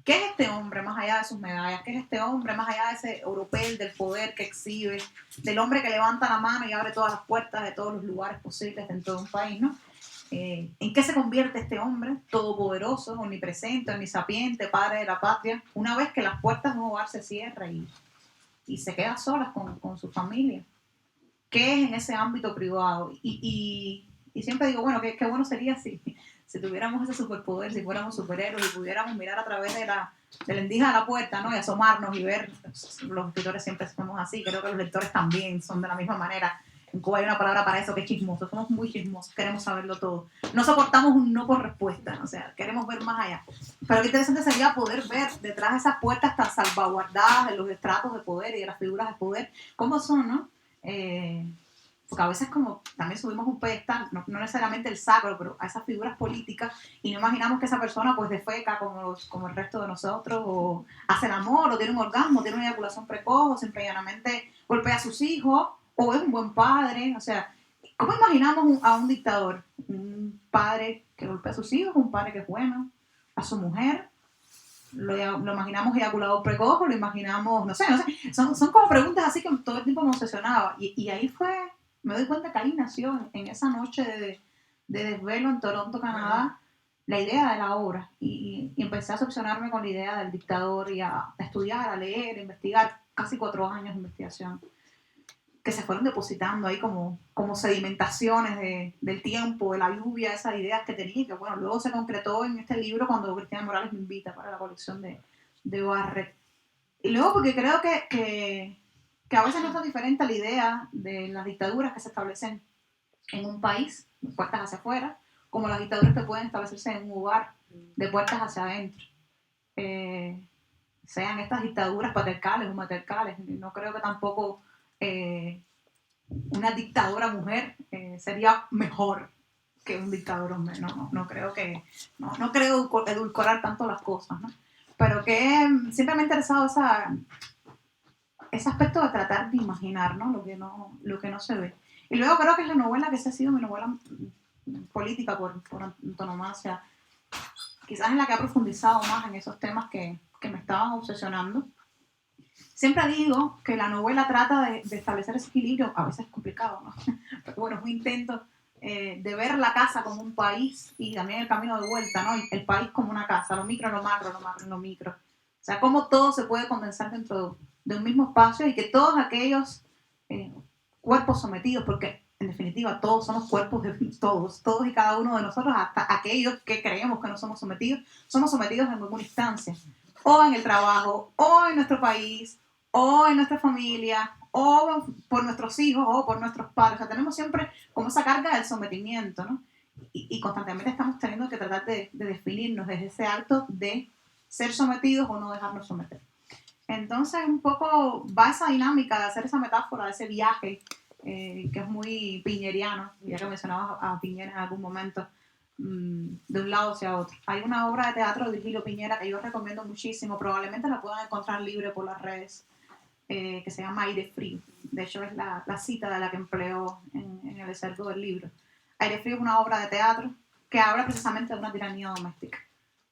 ¿qué es este hombre más allá de sus medallas? ¿Qué es este hombre más allá de ese europeo del poder que exhibe, del hombre que levanta la mano y abre todas las puertas de todos los lugares posibles dentro de un país, ¿no? ¿En qué se convierte este hombre todopoderoso, omnipresente, omnisapiente, padre de la patria, una vez que las puertas de un hogar se cierran y se queda solas con su familia? ¿Qué es en ese ámbito privado? Y Y siempre digo, bueno, qué bueno sería si tuviéramos ese superpoder, si fuéramos superhéroes y pudiéramos mirar a través de la endija de la puerta, ¿no? Y asomarnos y ver. Los escritores siempre somos así, creo que los lectores también son de la misma manera. En Cuba hay una palabra para eso que es chismoso, somos muy chismosos, queremos saberlo todo. No soportamos un no por respuesta, o sea, queremos ver más allá. Pero qué interesante sería poder ver detrás de esas puertas tan salvaguardadas de los estratos de poder y de las figuras de poder, cómo son, ¿no? Porque a veces como también subimos un pedestal, no necesariamente el sacro, pero a esas figuras políticas y no imaginamos que esa persona pues defeca como el resto de nosotros, o hace el amor, o tiene un orgasmo, tiene una eyaculación precoz, o simplemente golpea a sus hijos, o es un buen padre. O sea, ¿cómo imaginamos a un dictador? Un padre que golpea a sus hijos, un padre que es bueno, a su mujer. Lo imaginamos eyaculador precoz, o lo imaginamos, no sé, son como preguntas así que todo el tiempo me obsesionaba, y ahí me doy cuenta que ahí nació en esa noche de desvelo en Toronto, Canadá, la idea de la obra, y empecé a obsesionarme con la idea del dictador y a estudiar, a leer, a investigar, casi 4 años de investigación que se fueron depositando ahí como sedimentaciones del tiempo, de la lluvia, esas ideas que tenía, y que bueno, luego se concretó en este libro cuando Cristina Morales me invita para la colección de Barrett. Y luego porque creo que a veces no es tan diferente la idea de las dictaduras que se establecen en un país, de puertas hacia afuera, como las dictaduras que pueden establecerse en un lugar, de puertas hacia adentro. Sean estas dictaduras patriarcales o matriarcales. No creo que tampoco una dictadora mujer sería mejor que un dictador hombre. No creo no creo edulcorar tanto las cosas, ¿no? Pero que siempre me ha interesado ese aspecto de tratar de imaginar, ¿no? Lo que no se ve. Y luego creo que es la novela que esa ha sido mi novela política por antonomasia, quizás en la que he profundizado más en esos temas que me estaban obsesionando. Siempre digo que la novela trata de establecer ese equilibrio, a veces es complicado, ¿no? Pero bueno, es un intento de ver la casa como un país y también el camino de vuelta, ¿no? El país como una casa, lo micro, lo macro, lo macro, lo micro. O sea, cómo todo se puede condensar dentro de un mismo espacio, y que todos aquellos cuerpos sometidos, porque en definitiva todos somos cuerpos de todos y cada uno de nosotros, hasta aquellos que creemos que no somos sometidos en alguna instancia, o en el trabajo, o en nuestro país, o en nuestra familia, o por nuestros hijos, o por nuestros padres. O sea, tenemos siempre como esa carga del sometimiento, ¿no? Y constantemente estamos teniendo que tratar de definirnos desde ese acto de ser sometidos o no dejarnos someter. Entonces, un poco va esa dinámica de hacer esa metáfora de ese viaje, que es muy piñeriano, ya que mencionabas a Piñera en algún momento, de un lado hacia otro. Hay una obra de teatro de Virgilio Piñera que yo recomiendo muchísimo, probablemente la puedan encontrar libre por las redes, que se llama Aire Frío. De hecho, es la cita de la que empleo en el excerto del libro. Aire Frío es una obra de teatro que habla precisamente de una tiranía doméstica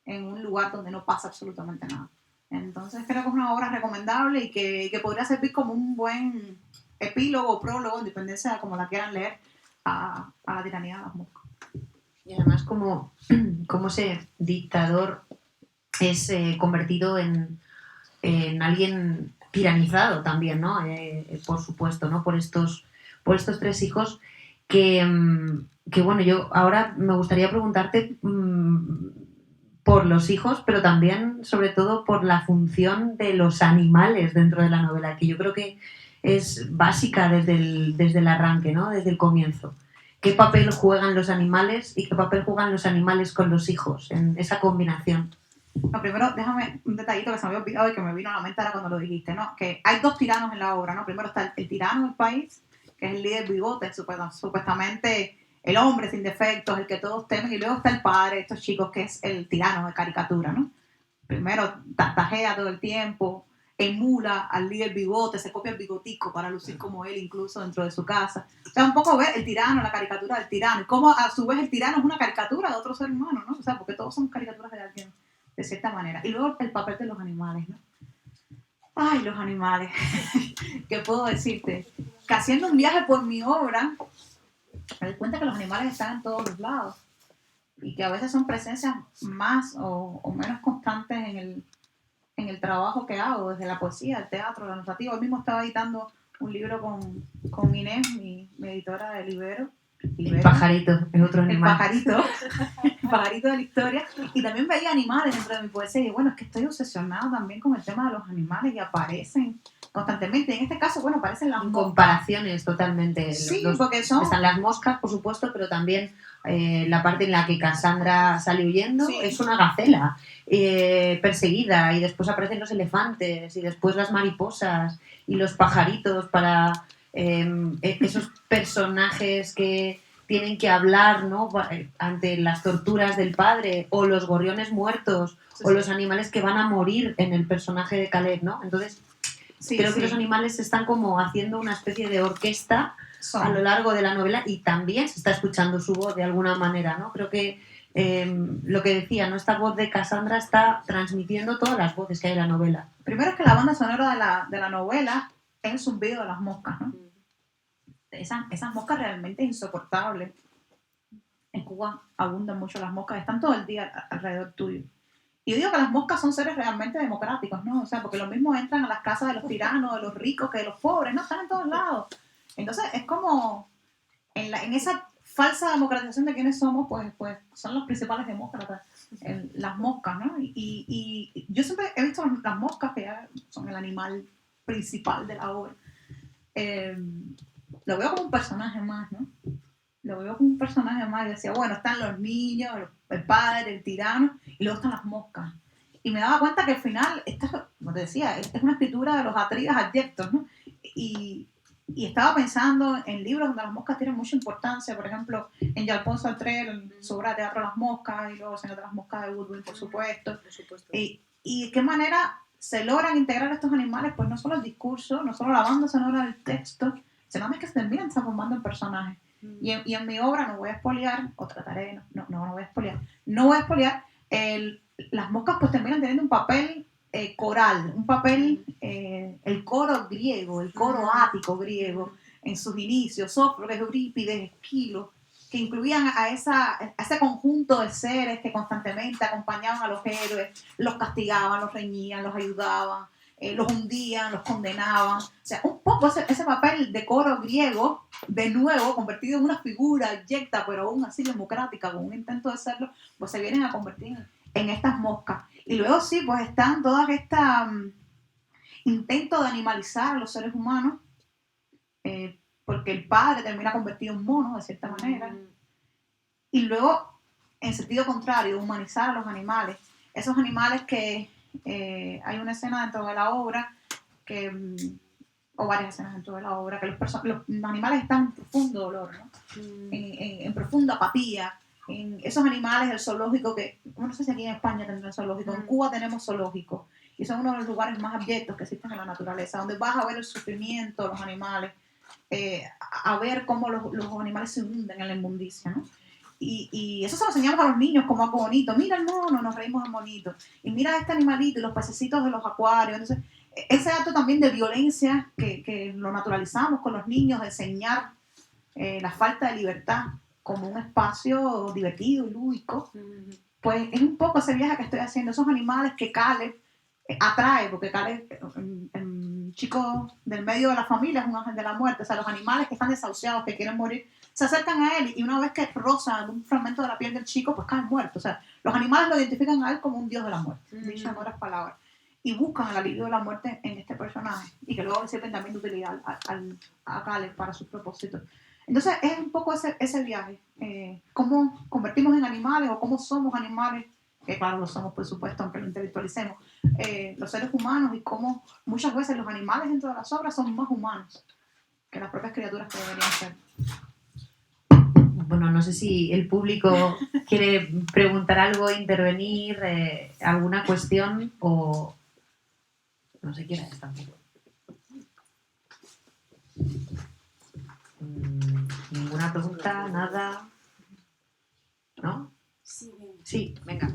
en un lugar donde no pasa absolutamente nada. Entonces creo que es una obra recomendable y que podría servir como un buen epílogo o prólogo, en dependencia de cómo la quieran leer, a la tiranía de las moscas. Y además como ese dictador es convertido en alguien tiranizado también, ¿no? Por supuesto, ¿no? Por estos 3 hijos que bueno, yo ahora me gustaría preguntarte por los hijos, pero también, sobre todo, por la función de los animales dentro de la novela, que yo creo que es básica desde el arranque, ¿no? Desde el comienzo. ¿Qué papel juegan los animales y qué papel juegan los animales con los hijos en esa combinación? No, primero, déjame un detallito que se me había olvidado y que me vino a la mente ahora cuando lo dijiste, ¿no? Que hay 2 tiranos en la obra, ¿no? Primero está el tirano del país, que es el líder bigote, supuestamente el hombre sin defectos, el que todos temen, y luego está el padre de estos chicos, que es el tirano de caricatura, ¿no? Primero tajea todo el tiempo, emula al líder bigote, se copia el bigotico para lucir como él incluso dentro de su casa. O sea, un poco ver el tirano, la caricatura del tirano, y cómo a su vez el tirano es una caricatura de otro ser humano, ¿no? O sea, porque todos somos caricaturas de alguien, de cierta manera. Y luego el papel de los animales, ¿no? Ay, los animales. ¿Qué puedo decirte? Que haciendo un viaje por mi obra, me doy cuenta que los animales están en todos los lados y que a veces son presencias más o menos constantes en el trabajo que hago, desde la poesía, el teatro, la narrativa. Hoy mismo estaba editando un libro con Inés, mi editora de Libero, Y El luego, pajarito es otro el animal. pajarito de la historia. Y también veía animales dentro de mi poesía. Y bueno, es que estoy obsesionada también con el tema de los animales y aparecen constantemente. En este caso, bueno, aparecen las En moscas. comparaciones totalmente. Sí, porque son... Están las moscas, por supuesto, pero también la parte en la que Cassandra sale huyendo Sí. es una gacela perseguida, y después aparecen los elefantes, y después las mariposas y los pajaritos para esos personajes que tienen que hablar, ¿no?, ante las torturas del padre, o los gorriones muertos, o los animales que van a morir en el personaje de Caleb, ¿no? Entonces, creo que los animales están como haciendo una especie de orquesta a lo largo de la novela, y también se está escuchando su voz de alguna manera, ¿no? Creo que lo que decía, ¿no?, esta voz de Cassandra está transmitiendo todas las voces que hay en la novela. Primero es que la banda sonora de la novela es el zumbido de las moscas, ¿no? Esas moscas realmente insoportables. En Cuba abundan mucho las moscas, están todo el día alrededor tuyo. Y yo digo que las moscas son seres realmente democráticos, ¿no? O sea, porque lo mismo entran a las casas de los tiranos, de los ricos, que de los pobres, ¿no? Están en todos lados. Entonces, es como, en esa falsa democratización de quiénes somos, pues son los principales demócratas, las moscas, ¿no? Y yo siempre he visto las moscas, que ya son el animal principal de la obra. Lo veo como un personaje más, ¿no? Lo veo como un personaje más. Yo decía, bueno, están los niños, el padre, el tirano, y luego están las moscas. Y me daba cuenta que al final, como te decía, es una escritura de los atridas adyectos, ¿no? Y estaba pensando en libros donde las moscas tienen mucha importancia, por ejemplo, en Jean-Paul Sartre, en su obra de Teatro de las Moscas, y luego Señor de las Moscas de Woodville, por supuesto. Y de qué manera se logran integrar estos animales, pues no solo el discurso, no solo la banda sonora del texto, sino que se terminan transformando en personajes. Y en mi obra no voy a espolear, o trataré, no voy a espolear, las moscas pues terminan teniendo un papel coral, un papel, el coro griego, el coro ático griego, en sus inicios, Sófocles, Eurípides, Esquilo, que incluían a ese conjunto de seres que constantemente acompañaban a los héroes, los castigaban, los reñían, los ayudaban, los hundían, los condenaban. O sea, un poco ese papel de coro griego, de nuevo, convertido en una figura abyecta, pero aún así democrática, con un intento de serlo, pues se vienen a convertir en estas moscas. Y luego sí, pues están todas estas intentos de animalizar a los seres humanos, porque el padre termina convertido en mono, de cierta manera. Y luego, en sentido contrario, humanizar a los animales. Esos animales que hay una escena dentro de la obra, o varias escenas dentro de la obra, que los animales están en profundo dolor, ¿no? En profunda apatía. En esos animales del zoológico que, no sé si aquí en España tendrán zoológico, en Cuba tenemos zoológico, y son uno de los lugares más abyectos que existen en la naturaleza, donde vas a ver el sufrimiento de los animales, a ver cómo los animales se hunden en la inmundicia, ¿no? Y eso se lo enseñamos a los niños como algo bonito. Mira el mono, nos reímos del monito. Y mira este animalito y los pececitos de los acuarios. Entonces, ese acto también de violencia que lo naturalizamos con los niños, de enseñar la falta de libertad como un espacio divertido y lúdico, pues es un poco ese viaje que estoy haciendo. Esos animales que Caleb atrae, porque Caleb, chico del medio de la familia, es un ángel de la muerte. O sea, los animales que están desahuciados, que quieren morir, se acercan a él, y una vez que rozan un fragmento de la piel del chico, pues caen muertos. O sea, los animales lo identifican a él como un dios de la muerte, dicho en otras palabras, y buscan el alivio de la muerte en este personaje, y que luego le sirven también de utilidad a Caleb para sus propósitos. Entonces es un poco ese viaje, cómo convertimos en animales, o cómo somos animales, que claro lo somos por supuesto, aunque lo intelectualicemos, los seres humanos, y cómo muchas veces los animales dentro de las obras son más humanos que las propias criaturas que deberían ser. Bueno, no sé si el público quiere preguntar algo, intervenir, alguna cuestión, o no sé qué hora es tampoco. Ninguna pregunta, nada, ¿no? Sí, venga.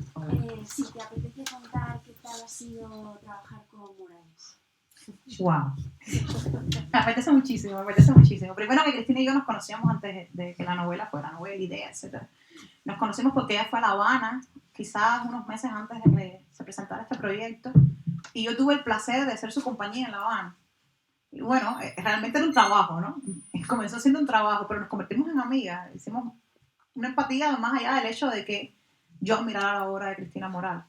Si te apetece contar qué tal ha sido trabajar con Moraes. Wow. Me apetece muchísimo. Primero, que Cristina y yo nos conocíamos antes de que la novela fuera novela, idea, etc. Nos conocimos porque ella fue a La Habana, quizás unos meses antes de que se presentara este proyecto, y yo tuve el placer de ser su compañía en La Habana. Y bueno, realmente era un trabajo, ¿no? comenzó siendo un trabajo, pero nos convertimos en amigas. Hicimos una empatía más allá del hecho de que yo admirara la obra de Cristina Moral.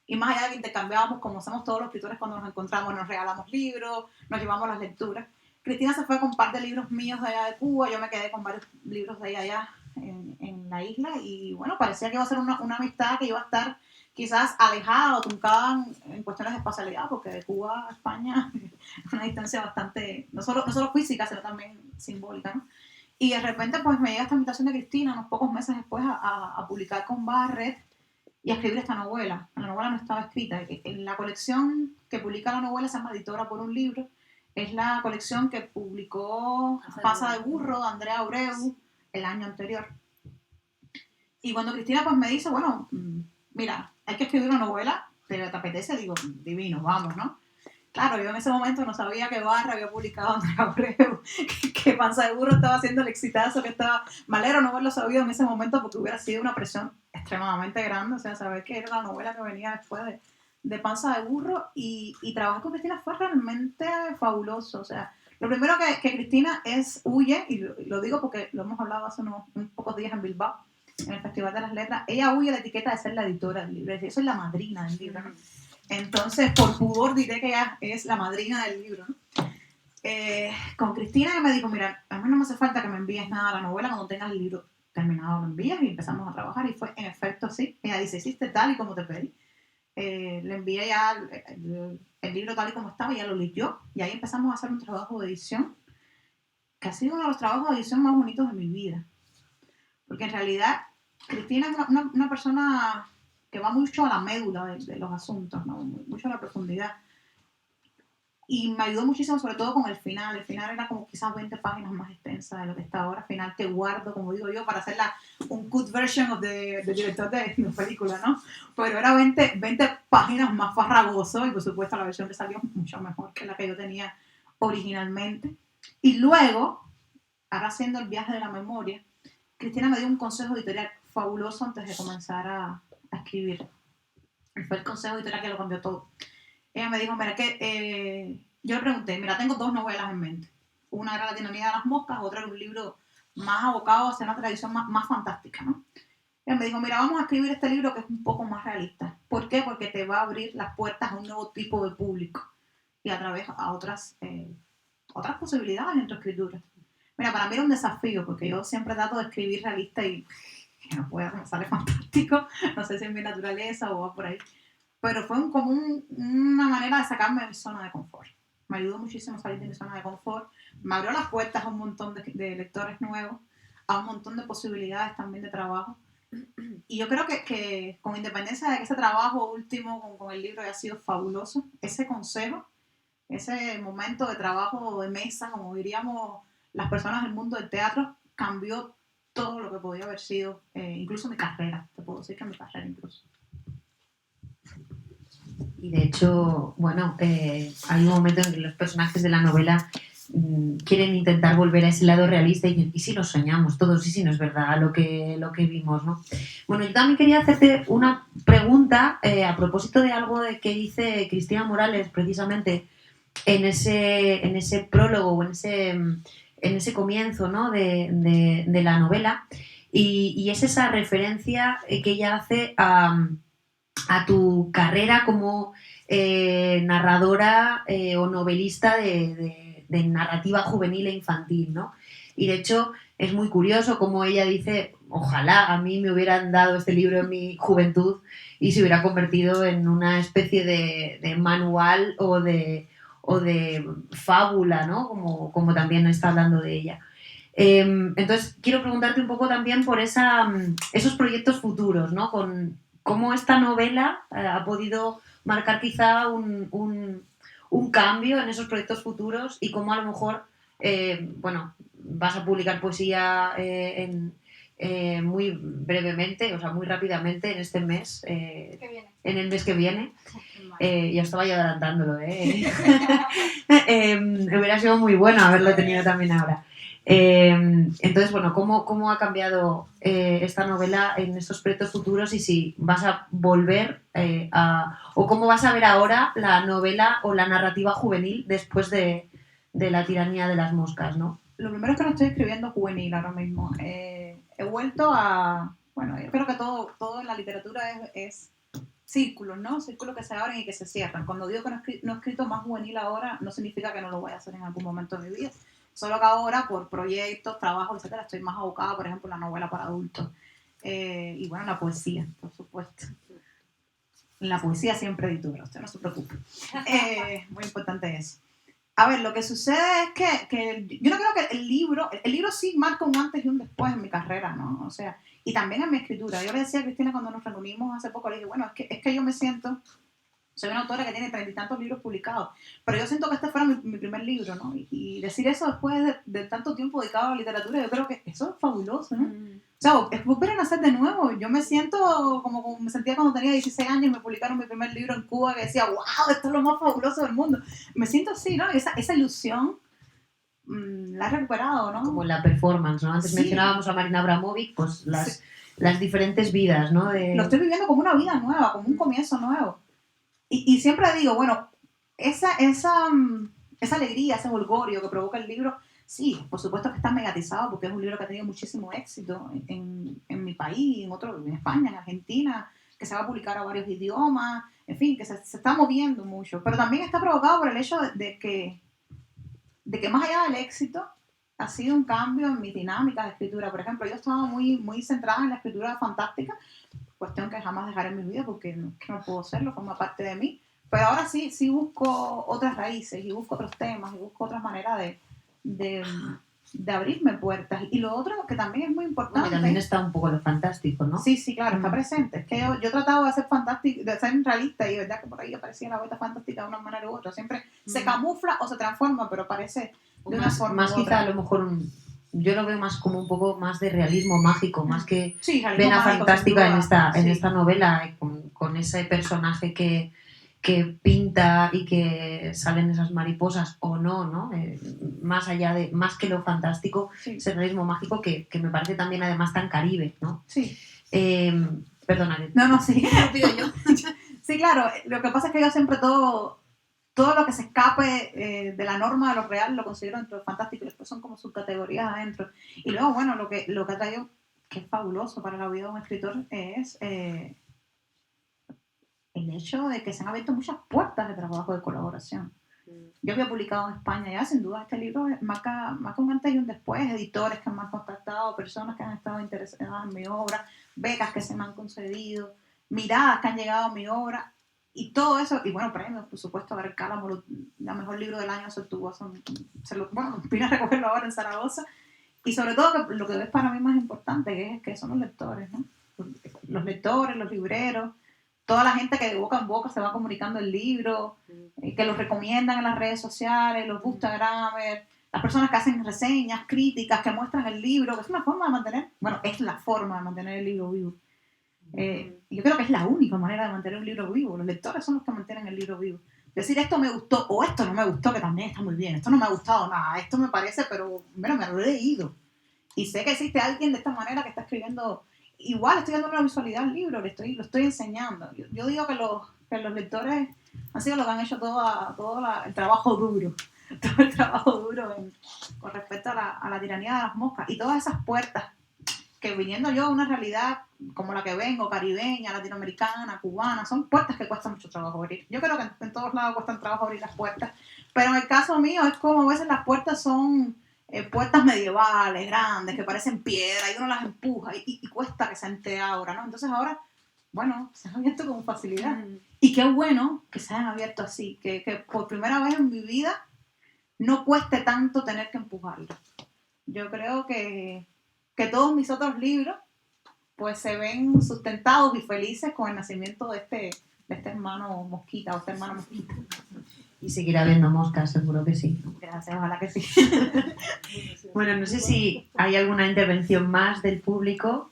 Y más allá de que intercambiábamos, como hacemos todos los escritores cuando nos encontramos, nos regalamos libros, nos llevamos las lecturas. Cristina se fue con un par de libros míos de allá de Cuba, yo me quedé con varios libros de allá en la isla, y bueno, parecía que iba a ser una amistad que iba a estar quizás alejada o truncada en cuestiones de espacialidad, porque de Cuba a España es una distancia bastante, no solo física, sino también simbólica, ¿no? Y de repente pues me llega esta invitación de Cristina unos pocos meses después a publicar con Barrett y a escribir esta novela. La novela no estaba escrita. En la colección que publica la novela se llama Editora por un libro. Es la colección que publicó Panza de Burro de Andrea Abreu el año anterior. Y cuando Cristina pues me dice, bueno, mira, hay que escribir una novela, ¿te apetece? Digo, divino, vamos, ¿no? Claro, yo en ese momento no sabía que Barra había publicado Andrea Abreu, que Panza de Burro estaba haciendo el exitazo, que estaba malero no haberlo sabido en ese momento, porque hubiera sido una presión extremadamente grande, o sea, saber que era la novela que venía después de Panza de Burro, y trabajar con Cristina fue realmente fabuloso. O sea, lo primero que Cristina huye, y lo digo porque lo hemos hablado hace unos pocos días en Bilbao, en el Festival de las Letras, ella huye de la etiqueta de ser la editora del libro, es decir, yo soy la madrina del libro, ¿no? Entonces, por pudor diré que ella es la madrina del libro, ¿no? Con Cristina me dijo, mira, a mí no me hace falta que me envíes nada a la novela, cuando tengas el libro terminado lo envías, y empezamos a trabajar, y fue en efecto así. Ella dice, hiciste tal y como te pedí. Le envié ya el libro tal y como estaba, ya lo leyó, y ahí empezamos a hacer un trabajo de edición, que ha sido uno de los trabajos de edición más bonitos de mi vida. Porque en realidad Cristina es una persona que va mucho a la médula de los asuntos, ¿no? Mucho a la profundidad. Y me ayudó muchísimo, sobre todo con el final. El final era como quizás 20 páginas más extensa de lo que está ahora. Final que guardo, como digo yo, para hacer un cut version del director de la película, ¿no? Pero era 20 páginas más farragoso, y por supuesto la versión que salió mucho mejor que la que yo tenía originalmente. Y luego, ahora haciendo el viaje de la memoria, Cristina me dio un consejo editorial fabuloso antes de comenzar a escribir. Y fue el consejo editorial que lo cambió todo. Ella me dijo, mira, yo le pregunté, mira, tengo 2 novelas en mente. Una era La tiranía de las moscas, otra era un libro más abocado hacia una tradición más fantástica, ¿no? Ella me dijo, mira, vamos a escribir este libro que es un poco más realista. ¿Por qué? Porque te va a abrir las puertas a un nuevo tipo de público y a través a otras posibilidades en tu escritura. Mira, para mí era un desafío, porque yo siempre trato de escribir realista y no puedo, me sale fantástico, no sé si es mi naturaleza o va por ahí, pero fue una manera de sacarme de mi zona de confort. Me ayudó muchísimo a salir de mi zona de confort, me abrió las puertas a un montón de lectores nuevos, a un montón de posibilidades también de trabajo, y yo creo que con independencia de que ese trabajo último con el libro haya sido fabuloso, ese consejo, ese momento de trabajo de mesa, como diríamos las personas del mundo del teatro, cambió todo lo que podía haber sido, incluso mi carrera, te puedo decir que mi carrera incluso. Y de hecho, bueno, hay un momento en que los personajes de la novela quieren intentar volver a ese lado realista y dicen, ¿y si lo soñamos todos? ¿Y si no es verdad lo que vimos, ¿no? Bueno, yo también quería hacerte una pregunta a propósito de algo que dice Cristina Morales precisamente en ese prólogo o en ese comienzo, ¿no? de la novela, y es esa referencia que ella hace a tu carrera como narradora o novelista de narrativa juvenil e infantil, ¿no? Y de hecho es muy curioso como ella dice, ojalá a mí me hubieran dado este libro en mi juventud y se hubiera convertido en una especie de manual o de fábula, ¿no? Como también está hablando de ella. Entonces quiero preguntarte un poco también por esos proyectos futuros, ¿no? Con cómo esta novela ha podido marcar quizá un cambio en esos proyectos futuros, y cómo a lo mejor vas a publicar poesía muy brevemente, o sea, muy rápidamente en este mes, en el mes que viene. Ya estaba yo adelantándolo, hubiera sido muy bueno haberlo tenido también ahora. Entonces, bueno, ¿cómo ha cambiado esta novela en estos proyectos futuros, y si vas a volver o cómo vas a ver ahora la novela o la narrativa juvenil después de La tiranía de las moscas, ¿no? lo primero es que no estoy escribiendo juvenil ahora mismo. He vuelto a... Bueno, yo creo que todo en la literatura es círculos, ¿no? Círculos que se abren y que se cierran. Cuando digo que no he escrito más juvenil ahora, no significa que no lo voy a hacer en algún momento de mi vida. Solo que ahora, por proyectos, trabajos, etcétera, estoy más abocada, por ejemplo, en la novela para adultos. Y bueno, la poesía, por supuesto. La poesía siempre editora, usted no se preocupe. Muy importante eso. A ver, lo que sucede es que yo no creo que el libro sí marca un antes y un después en mi carrera, ¿no? O sea, y también en mi escritura. Yo le decía a Cristina cuando nos reunimos hace poco, le dije, bueno, es que yo me siento, soy una autora que tiene 30 y tantos libros publicados, pero yo siento que este fuera mi primer libro, ¿no? Y decir eso después de tanto tiempo dedicado a la literatura, yo creo que eso es fabuloso, ¿no? O sea, es volver a nacer de nuevo. Yo me siento como me sentía cuando tenía 16 años y me publicaron mi primer libro en Cuba, que decía, wow, esto es lo más fabuloso del mundo. Me siento así, ¿no? Esa ilusión la he recuperado, ¿no? Como la performance, ¿no? Antes mencionábamos a Marina Abramovic, pues las diferentes vidas, ¿no? Lo estoy viviendo como una vida nueva, como un comienzo nuevo. Y siempre digo, bueno, esa alegría, ese holgorio que provoca el libro, sí, por supuesto que está mediatizado porque es un libro que ha tenido muchísimo éxito en mi país, en España, en Argentina, que se va a publicar a varios idiomas, en fin, que se está moviendo mucho. Pero también está provocado por el hecho de que más allá del éxito, ha sido un cambio en mi dinámica de escritura. Por ejemplo, yo estaba muy, muy centrada en la escritura fantástica, cuestión que jamás dejaré en mi vida porque no puedo hacerlo, forma parte de mí. Pero ahora sí busco otras raíces y busco otros temas y busco otras maneras de abrirme puertas. Y lo otro que también es muy importante... Bueno, y también está un poco lo fantástico, ¿no? Sí, claro, está presente. Es que yo he tratado de ser fantástico, de ser realista y verdad que por ahí aparecía la vuelta fantástica de una manera u otra. Siempre se camufla o se transforma, pero aparece de una forma más u quizá otra. a lo mejor yo lo veo más como un poco más de realismo mágico, más que realismo vena mágico, fantástica sin duda. en esta novela, con ese personaje que pinta y que salen esas mariposas o no, ¿no? Más allá de, más que lo fantástico, ese realismo mágico que me parece también además tan caribe, ¿no? Sí. Perdona. No, sí, lo pido yo. Sí, claro, lo que pasa es que yo siempre todo lo que se escape de la norma de lo real lo considero dentro del fantástico y después son como subcategorías adentro. Y luego, bueno, lo que ha traído, que es fabuloso para la vida de un escritor, es el hecho de que se han abierto muchas puertas de trabajo, de colaboración. Yo que he publicado en España ya, sin duda, este libro marca un antes y un después, editores que me han contactado, personas que han estado interesadas en mi obra, becas que se me han concedido, miradas que han llegado a mi obra, y todo eso, y bueno, premios, por supuesto, Gabriel Cálamo, el mejor libro del año se obtuvo, vine a recogerlo ahora en Zaragoza, y sobre todo que lo que es para mí más importante, que son los lectores, ¿no? Los lectores, los libreros, toda la gente que de boca en boca se va comunicando el libro, que los recomiendan en las redes sociales, los bookstagramers, las personas que hacen reseñas, críticas, que muestran el libro, que es una forma de mantener, es la forma de mantener el libro vivo. Yo creo que es la única manera de mantener un libro vivo. Los lectores son los que mantienen el libro vivo. Decir esto me gustó o esto no me gustó, que también está muy bien. Esto no me ha gustado nada, esto me parece, pero bueno, me lo he leído. Y sé que existe alguien de esta manera que está escribiendo. Igual estoy dando una visualidad al libro, lo estoy enseñando. Yo digo que los lectores han sido los que han hecho todo el trabajo duro. Todo el trabajo duro con respecto a la tiranía de las moscas. Y todas esas puertas que viniendo yo a una realidad como la que vengo, caribeña, latinoamericana, cubana, son puertas que cuestan mucho trabajo abrir. Yo creo que en todos lados cuestan trabajo abrir las puertas, pero en el caso mío es como a veces las puertas son puertas medievales, grandes, que parecen piedra y uno las empuja y cuesta que se ante ahora, ¿no? Entonces ahora, bueno, se han abierto con facilidad. Y qué bueno que se hayan abierto así, que por primera vez en mi vida no cueste tanto tener que empujarlo. Yo creo que todos mis otros libros pues se ven sustentados y felices con el nacimiento de este hermano mosquita o esta hermana mosquita. Y seguirá habiendo moscas, seguro que sí. Gracias, ojalá que sí. Bueno, no sé si hay alguna intervención más del público.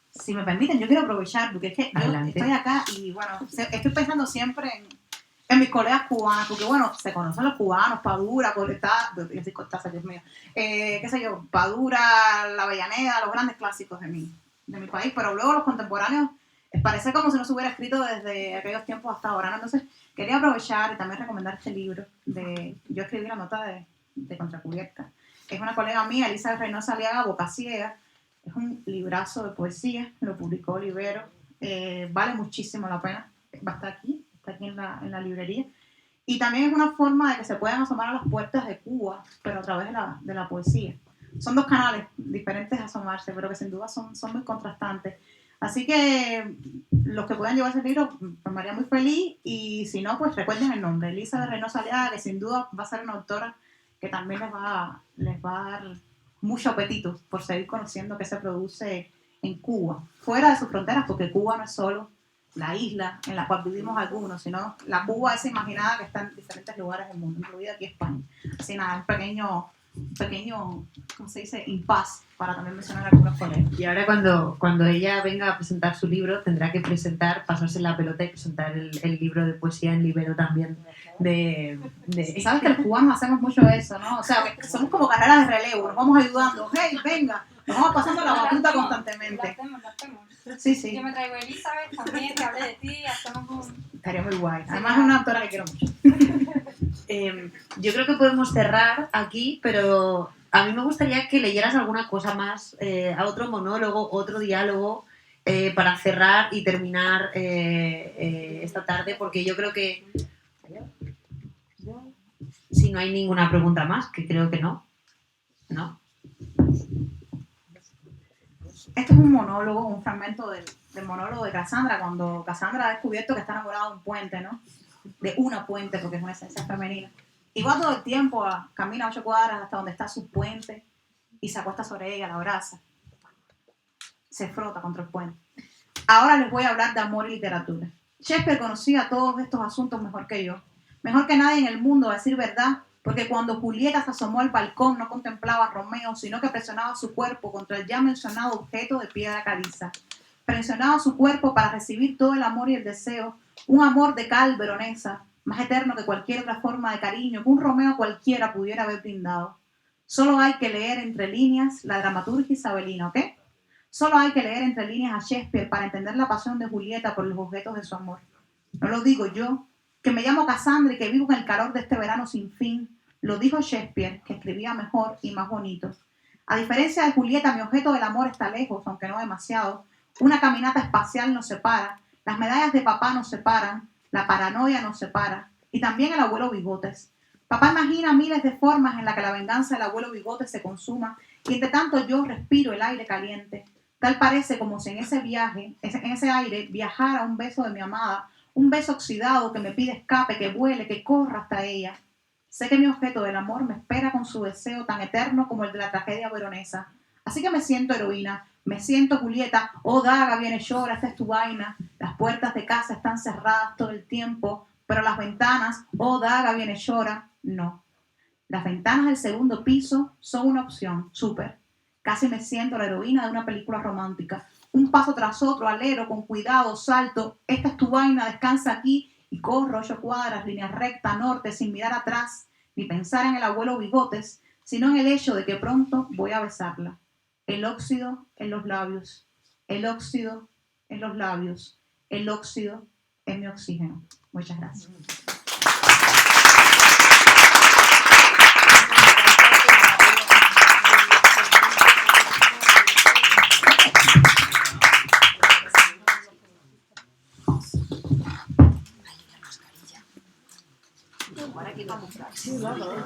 Si me permiten, yo quiero aprovechar, porque es que Adelante. yo estoy acá y bueno, estoy pensando siempre en mis colegas cubanos, porque bueno, se conocen los cubanos, Padura, Cortázar, Dios mío, qué sé yo, Padura, La Avellaneda, los grandes clásicos de mi país, pero luego los contemporáneos parece como si no se hubiera escrito desde aquellos tiempos hasta ahora, ¿no? Entonces quería aprovechar y también recomendar este libro. Yo escribí la nota de Contracubierta, es una colega mía, Elizabeth Reynosa Aliaga, Boca Ciega. Es un librazo de poesía, lo publicó Libero. Vale muchísimo la pena. Va a estar aquí, está aquí en la librería. Y también es una forma de que se puedan asomar a las puertas de Cuba, pero a través de la poesía. Son dos canales diferentes a asomarse, pero que sin duda son muy contrastantes. Así que los que puedan llevarse el libro, me haría muy feliz. Y si no, pues recuerden el nombre, Elizabeth Reynosa Aliaga, que sin duda va a ser una autora que también les va a dar mucho apetito por seguir conociendo qué se produce en Cuba, fuera de sus fronteras, porque Cuba no es solo la isla en la cual vivimos algunos, sino la Cuba esa imaginada que está en diferentes lugares del mundo, incluida aquí España. Así nada, un pequeño, ¿cómo se dice? Impas para también mencionar algunos colegas. Y ahora cuando ella venga a presentar su libro, tendrá que pasarse la pelota y presentar el libro de poesía en Libero también. Sabes que los cubanos hacemos mucho eso, ¿no? O sea, que somos como carreras de relevo, nos vamos ayudando, hey, venga, nos vamos pasando la batuta constantemente. Lo hacemos. Sí. Yo me traigo a Elizabeth también, que hable de ti, hacemos un... Estaría muy guay. Además es una autora que quiero mucho. Yo creo que podemos cerrar aquí, pero a mí me gustaría que leyeras alguna cosa más, a otro monólogo, otro diálogo, para cerrar y terminar esta tarde, porque yo creo que si no hay ninguna pregunta más, que creo que no. Este es un monólogo, un fragmento del monólogo de Cassandra, cuando Cassandra ha descubierto que está enamorada de un puente, ¿no? De una puente, porque es una esencia femenina. Y va todo el tiempo, camina 8 cuadras hasta donde está su puente y se acuesta sobre ella, la abraza. Se frota contra el puente. Ahora les voy a hablar de amor y literatura. Shakespeare conocía todos estos asuntos mejor que yo. Mejor que nadie en el mundo, a decir verdad, porque cuando Julieta se asomó al balcón no contemplaba a Romeo, sino que presionaba su cuerpo contra el ya mencionado objeto de piedra caliza. Presionaba su cuerpo para recibir todo el amor y el deseo, un amor de cal veronesa, más eterno que cualquier otra forma de cariño que un Romeo cualquiera pudiera haber brindado. Solo hay que leer entre líneas la dramaturgia isabelina, ¿ok? Solo hay que leer entre líneas a Shakespeare para entender la pasión de Julieta por los objetos de su amor. No lo digo yo, que me llamo Cassandra y que vivo en el calor de este verano sin fin. Lo dijo Shakespeare, que escribía mejor y más bonito. A diferencia de Julieta, mi objeto del amor está lejos, aunque no demasiado. Una caminata espacial nos separa, las medallas de papá nos separan, la paranoia nos separa, y también el abuelo Bigotes. Papá imagina miles de formas en las que la venganza del abuelo Bigotes se consuma, y entre tanto yo respiro el aire caliente. Tal parece como si en ese aire viajara un beso de mi amada, un beso oxidado que me pide escape, que vuele, que corra hasta ella. Sé que mi objeto del amor me espera con su deseo tan eterno como el de la tragedia veronesa. Así que me siento heroína, me siento Julieta, oh daga viene llora, esta es tu vaina. Las puertas de casa están cerradas todo el tiempo, pero las ventanas, oh daga viene llora, no. Las ventanas del segundo piso son una opción, súper. Casi me siento la heroína de una película romántica. Un paso tras otro, alero, con cuidado, salto. Esta es tu vaina, descansa aquí. Y corro 8 cuadras, línea recta, norte, sin mirar atrás, ni pensar en el abuelo Bigotes, sino en el hecho de que pronto voy a besarla. El óxido en los labios, el óxido en los labios, el óxido en mi oxígeno. Muchas gracias. Sí, claro.